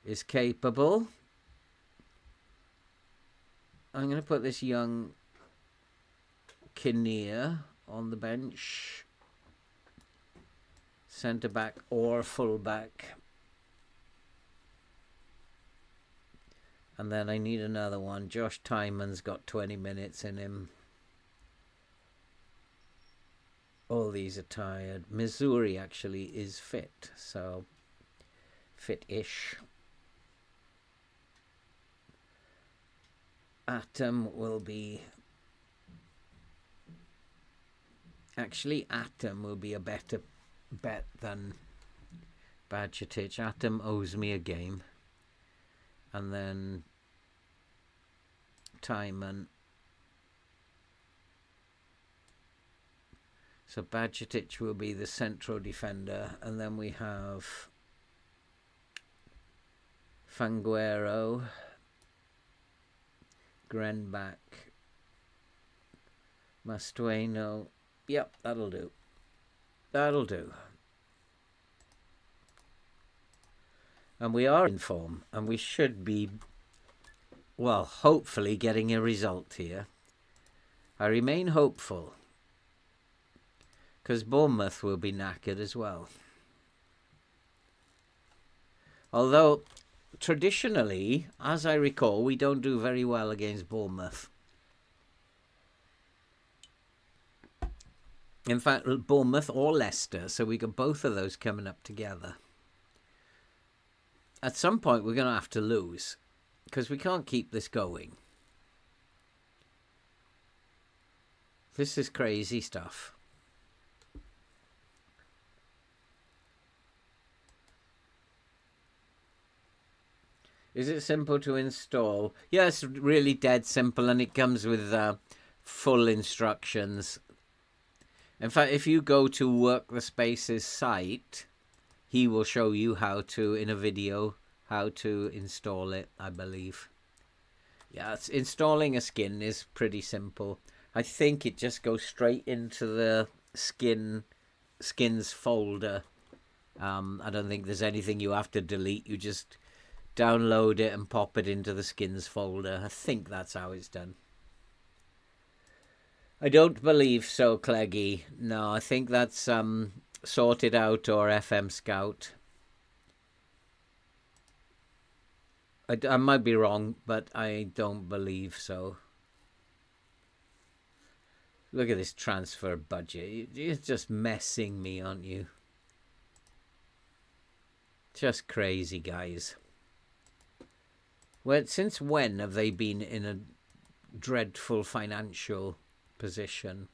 S1: is capable. I'm going to put this young Kinnear on the bench. Centre back or full back. And then I need another one. Josh Timon's got 20 minutes in him. All these are tired. Missouri actually is fit, so fit-ish. Atom will be Actually, Atom will be a better bet than Badgertich. Atom owes me a game. And then Timon. So Badgertich will be the central defender. And then we have Fanguero, Grenbach, Mastueno. Yep, that'll do. That'll do. And we are in form, and we should be, well, hopefully getting a result here. I remain hopeful, because Bournemouth will be knackered as well. Although, traditionally, as I recall, we don't do very well against Bournemouth. In fact, Bournemouth or Leicester, so we got both of those coming up together. At some point, we're going to have to lose, because we can't keep this going. This is crazy stuff. Is it simple to install? Yeah, it's really dead simple, and it comes with full instructions. In fact, if you go to Work the Spaces site, he will show you how to, in a video, how to install it, I believe. Yeah, installing a skin is pretty simple. I think it just goes straight into the skins folder. I don't think there's anything you have to delete. You just download it and pop it into the skins folder. I think that's how it's done. I don't believe so, Cleggy. No, I think that's Sorted Out or FM Scout. I might be wrong, but I don't believe so. Look at this transfer budget. You're just messing me, aren't you? Just crazy, guys. Well, since when have they been in a dreadful financial position?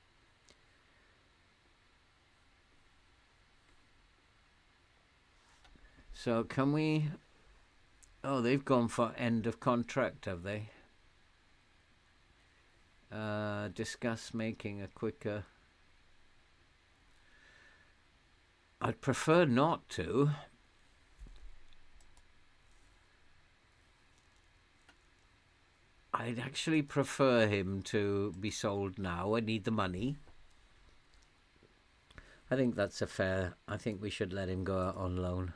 S1: So can we... Oh, they've gone for end of contract, have they? Discuss making a quicker... I'd prefer not to. I'd actually prefer him to be sold now. I need the money. I think that's a fair... I think we should let him go out on loan.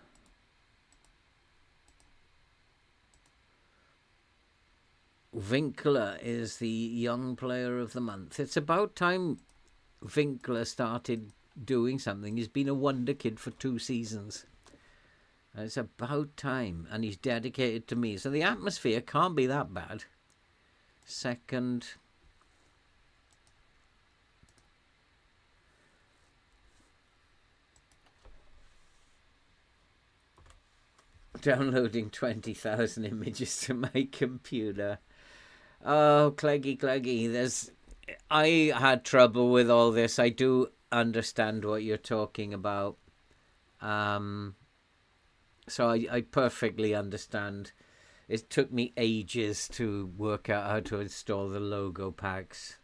S1: Winkler is the young player of the month. It's about time Winkler started doing something. He's been a wonder kid for 2 seasons. It's about time. And he's dedicated to me. So the atmosphere can't be that bad. Second. Downloading 20,000 images to my computer. Oh, Cleggy. I had trouble with all this. I do understand what you're talking about. So I perfectly understand. It took me ages to work out how to install the logo packs.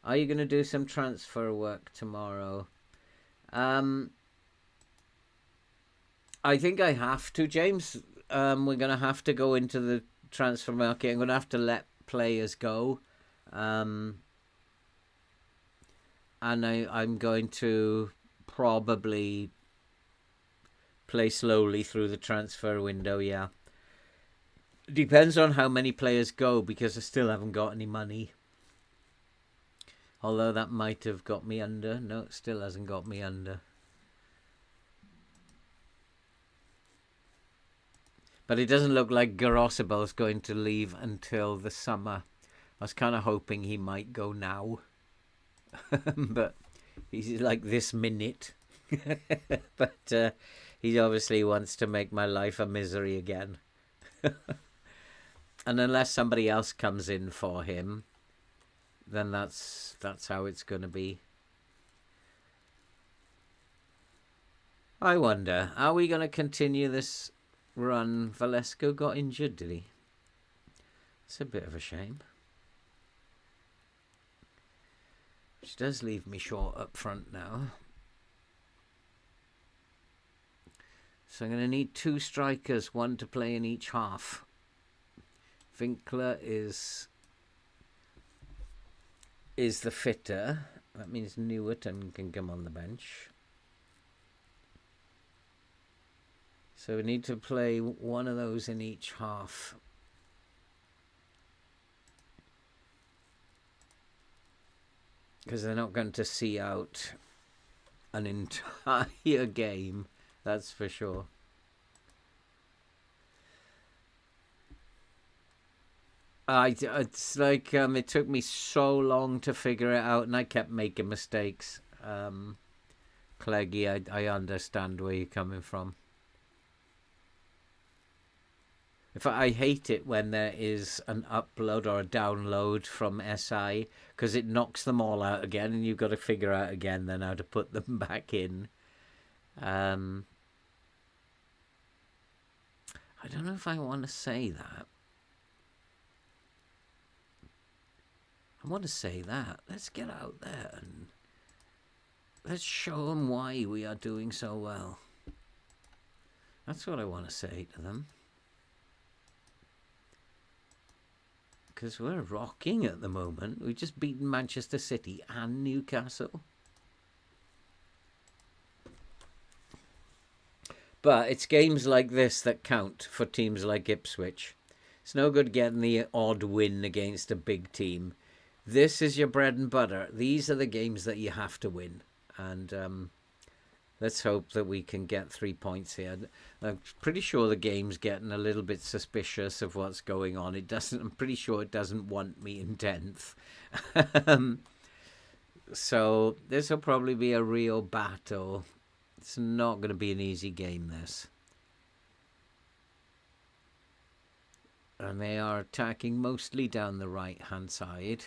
S1: Are you going to do some transfer work tomorrow? I think I have to, James. We're going to have to go into the transfer market. I'm going to have to let players go. And I'm going to probably play slowly through the transfer window, yeah. Depends on how many players go, because I still haven't got any money. Although that might have got me under. No, it still hasn't got me under. But it doesn't look like Garosibel's going to leave until the summer. I was kind of hoping he might go now. But he's like this minute. But he obviously wants to make my life a misery again. And unless somebody else comes in for him, then that's how it's going to be. I wonder, are we going to continue this run? Valesco got injured, did he? It's a bit of a shame. Which does leave me short up front now. So I'm going to need 2 strikers, 1 to play in each half. Winkler is the fitter. That means Newerton can come on the bench. So we need to play 1 of those in each half. Because they're not going to see out an entire game, that's for sure. It's like it took me so long to figure it out, and I kept making mistakes. Cleggy, I understand where you're coming from. I hate it when there is an upload or a download from SI, because it knocks them all out again, and you've got to figure out again then how to put them back in. I don't know if I want to say that. I want to say that. Let's get out there and let's show them why we are doing so well. That's what I want to say to them. Because we're rocking at the moment. We've just beaten Manchester City and Newcastle. But it's games like this that count for teams like Ipswich. It's no good getting the odd win against a big team. This is your bread and butter. These are the games that you have to win. And let's hope that we can get 3 points here. I'm pretty sure the game's getting a little bit suspicious of what's going on. I'm pretty sure it doesn't want me in 10th. So this will probably be a real battle. It's not going to be an easy game, this. And they are attacking mostly down the right-hand side.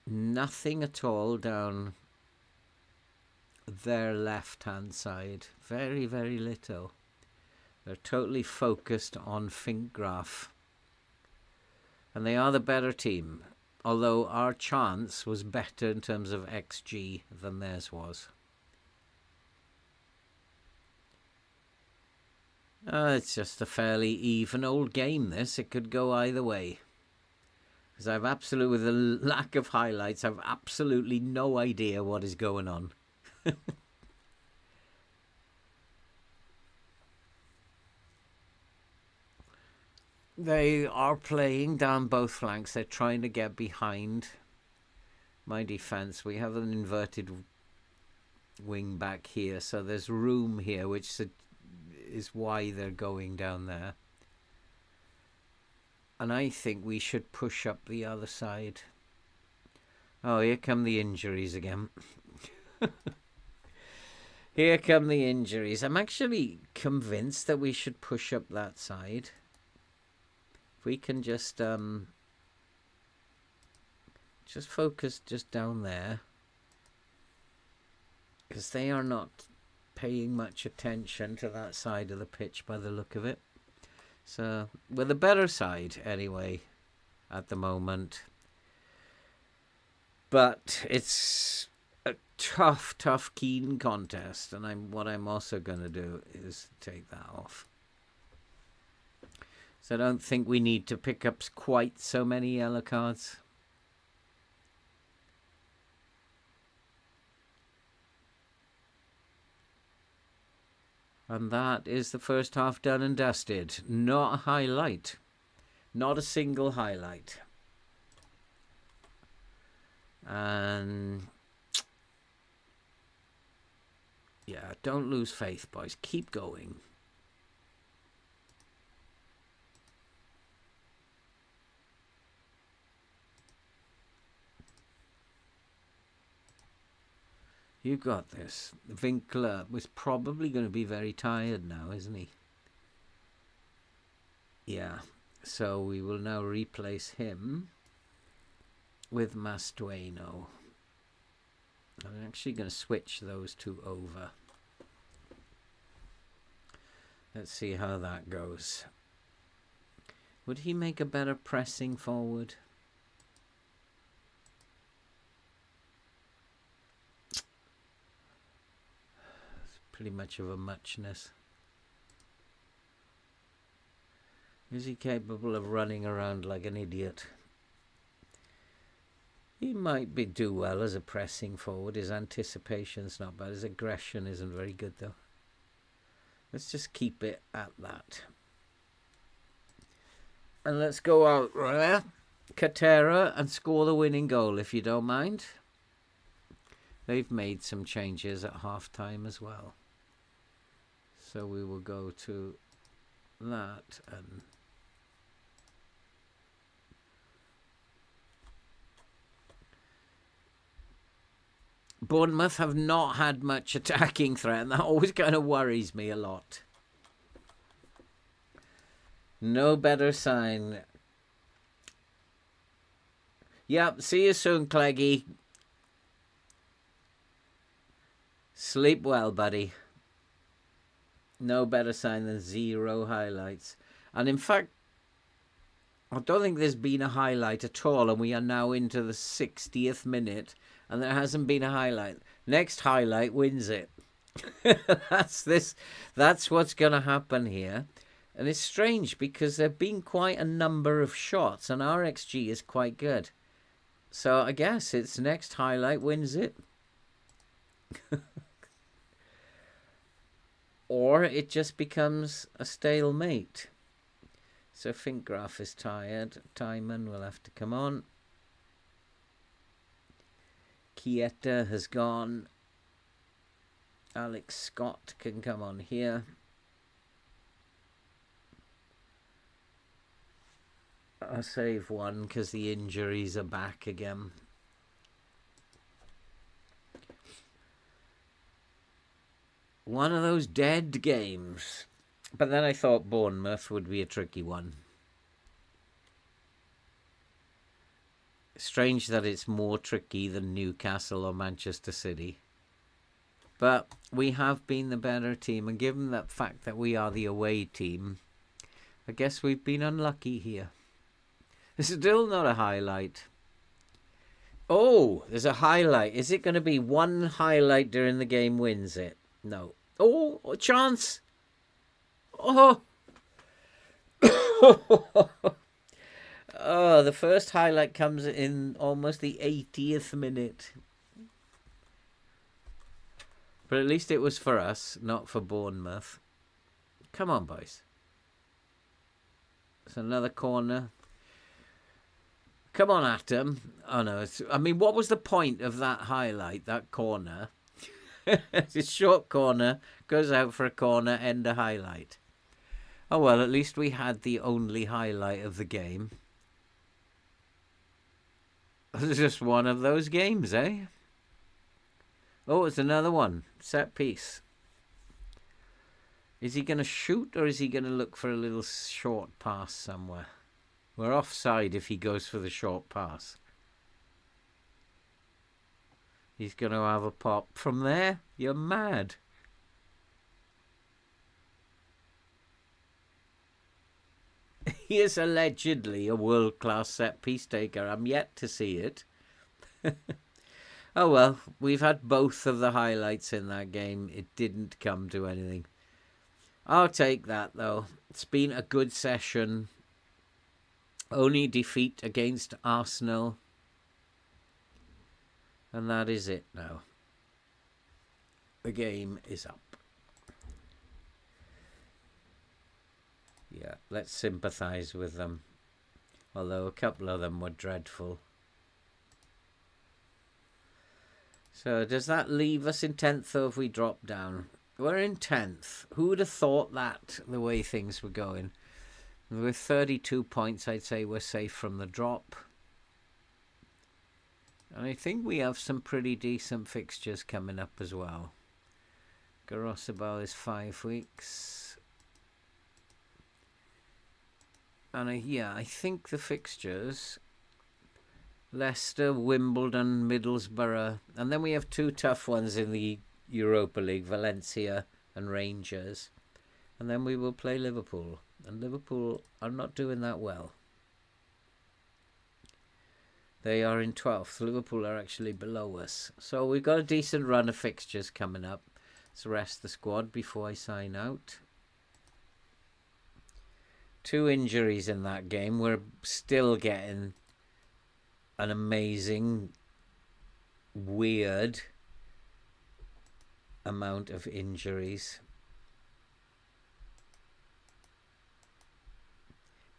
S1: Nothing at all down their left-hand side. Very, very little. They're totally focused on Finkgraf. And they are the better team. Although our chance was better in terms of XG than theirs was. It's just a fairly even old game, this. It could go either way. Because I've absolutely, with the lack of highlights, I've absolutely no idea what is going on. They are playing down both flanks. They're trying to get behind my defence. We have an inverted wing back here, so there's room here, which is why they're going down there. And I think we should push up the other side. Oh, here come the injuries again. Here come the injuries. I'm actually convinced that we should push up that side. If we can just focus just down there. Because they are not paying much attention to that side of the pitch by the look of it. So, we're the better side, anyway, at the moment. But it's a tough, keen contest. And what I'm also going to do is take that off. So I don't think we need to pick up quite so many yellow cards. And that is the first half done and dusted. Not a highlight. Not a single highlight. And yeah, don't lose faith, boys. Keep going. You got this. Winkler was probably going to be very tired now, isn't he? Yeah, so we will now replace him with Mastueno. I'm actually going to switch those two over. Let's see how that goes. Would he make a better pressing forward? It's pretty much of a muchness. Is he capable of running around like an idiot? He might do well as a pressing forward. His anticipation's not bad. His aggression isn't very good, though. Let's just keep it at that. And let's go out there, Katera, and score the winning goal, if you don't mind. They've made some changes at half-time as well. So we will go to that and... Bournemouth have not had much attacking threat, and that always kind of worries me a lot. No better sign. Yep, see you soon, Cleggy. Sleep well, buddy. No better sign than 0 highlights. And in fact, I don't think there's been a highlight at all, and we are now into the 60th minute, and there hasn't been a highlight. Next highlight wins it. That's what's going to happen here. And it's strange because there have been quite a number of shots, and our XG is quite good. So I guess it's next highlight wins it. Or it just becomes a stalemate. So Finkgraf is tired. Timon will have to come on. Chiesa has gone. Alex Scott can come on here. I'll save one because the injuries are back again. One of those dead games. But then I thought Bournemouth would be a tricky one. Strange that it's more tricky than Newcastle or Manchester City. But we have been the better team, and given that fact that we are the away team, I guess we've been unlucky here. It's still not a highlight. Oh, there's a highlight. Is it going to be one highlight during the game wins it? No. Oh, a chance. Oh. Oh, the first highlight comes in almost the 80th minute. But at least it was for us, not for Bournemouth. Come on, boys. It's another corner. Come on, Atom. Oh, no. I mean, what was the point of that highlight, that corner? It's a short corner, goes out for a corner, end a highlight. Oh, well, at least we had the only highlight of the game. It's just one of those games, eh? Oh, it's another one. Set piece. Is he going to shoot, or is he going to look for a little short pass somewhere? We're offside if he goes for the short pass. He's going to have a pop from there. You're mad. He is allegedly a world-class set-piece taker. I'm yet to see it. Oh, well, we've had both of the highlights in that game. It didn't come to anything. I'll take that, though. It's been a good session. Only defeat against Arsenal. And that is it now. The game is up. Yeah, let's sympathise with them. Although a couple of them were dreadful. So does that leave us in 10th though if we drop down? We're in 10th. Who would have thought that, the way things were going? With 32 points, I'd say we're safe from the drop. And I think we have some pretty decent fixtures coming up as well. Garosabal is 5 weeks. And yeah, I think the fixtures: Leicester, Wimbledon, Middlesbrough, and then we have 2 tough ones in the Europa League: Valencia and Rangers. And then we will play Liverpool, and Liverpool are not doing that well. They are in 12th. Liverpool are actually below us. So we've got a decent run of fixtures coming up. Let's rest the squad before I sign out. 2 injuries in that game. We're still getting an amazing, weird amount of injuries.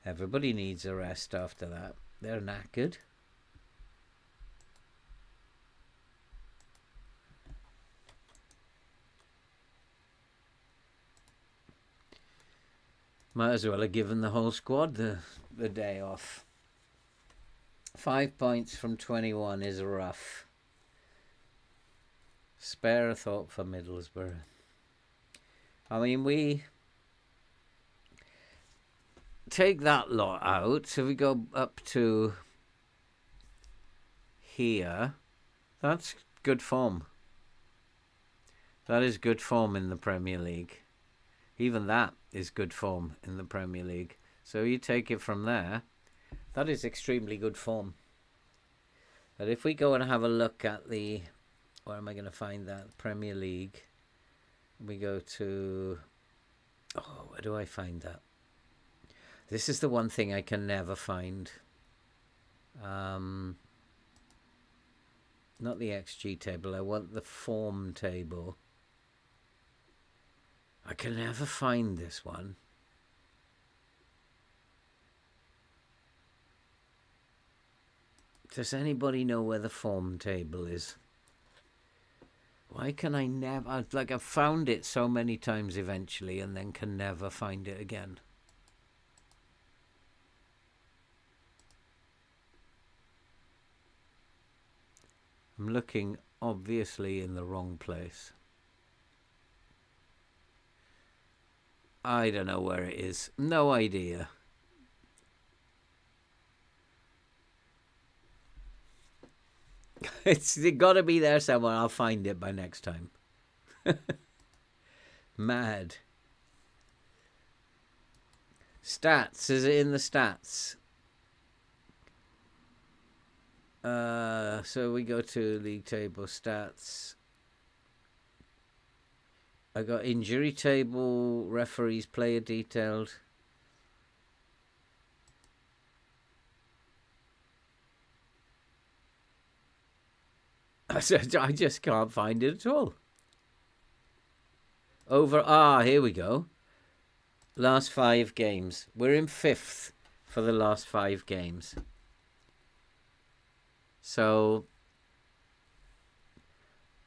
S1: Everybody needs a rest after that. They're knackered. Might as well have given the whole squad the day off. 5 points from 21 is rough. Spare a thought for Middlesbrough. I mean, we take that lot out. So we go up to here. That's good form. That is good form in the Premier League. Even that is good form in the Premier League. So you take it from there. That is extremely good form. But if we go and have a look at the... Where am I going to find that? Premier League. We go to... Oh, where do I find that? This is the one thing I can never find. Not the XG table. I want the form table. I can never find this one. Does anybody know where the form table is? Why can I never... I've found it so many times eventually and then can never find it again. I'm looking obviously in the wrong place. I don't know where it is. No idea. It's got to be there somewhere. I'll find it by next time. Mad. Stats. Is it in the stats? So we go to league table stats. I got injury table, referees, player detailed. I just can't find it at all. Here we go. Last 5 games. We're in 5th for the last 5 games. So,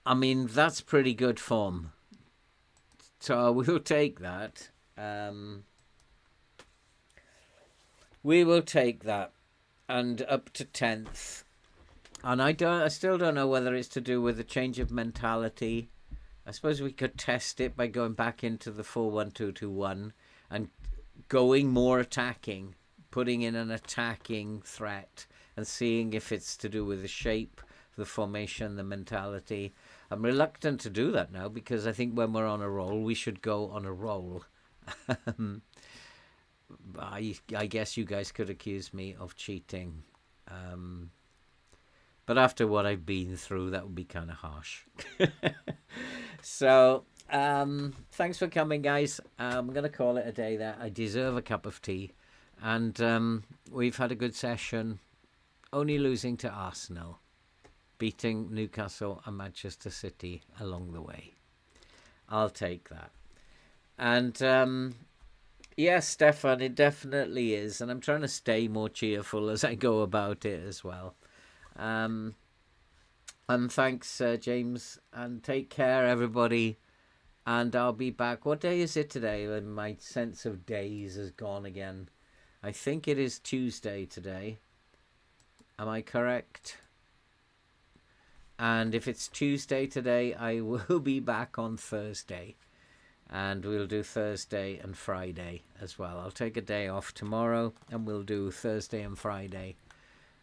S1: I mean, that's pretty good form. So we'll take that. We will take that. And up to 10th. And I still don't know whether it's to do with a change of mentality. I suppose we could test it by going back into the 4-1-2-2-1 and going more attacking, putting in an attacking threat and seeing if it's to do with the shape, the formation, the mentality. I'm reluctant to do that now because I think when we're on a roll, we should go on a roll. I guess you guys could accuse me of cheating. But after what I've been through, that would be kind of harsh. So, thanks for coming, guys. I'm going to call it a day there. I deserve a cup of tea. And we've had a good session. Only losing to Arsenal. Beating Newcastle and Manchester City along the way. I'll take that. And, yes, Stefan, it definitely is. And I'm trying to stay more cheerful as I go about it as well. And thanks, James, and take care, everybody. And I'll be back. What day is it today? My sense of days has gone again. I think it is Tuesday today. Am I correct? And if it's Tuesday today, I will be back on Thursday. and we'll do Thursday and Friday as well. I'll take a day off tomorrow, and we'll do Thursday and Friday.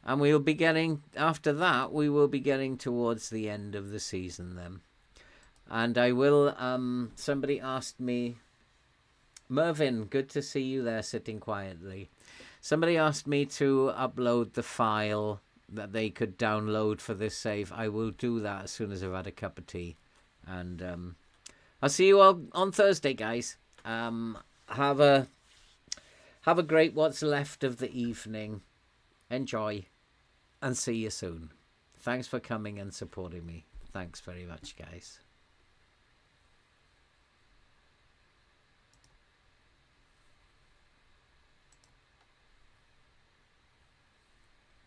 S1: And we'll be getting, after that, we will be getting towards the end of the season then. And I will, somebody asked me, Mervyn, good to see you there sitting quietly. Somebody asked me to upload the file that they could download for this save. I will do that as soon as I've had a cup of tea. And I'll see you all on Thursday, guys. Have a great what's left of the evening. Enjoy. And see you soon. Thanks for coming and supporting me. Thanks very much, guys.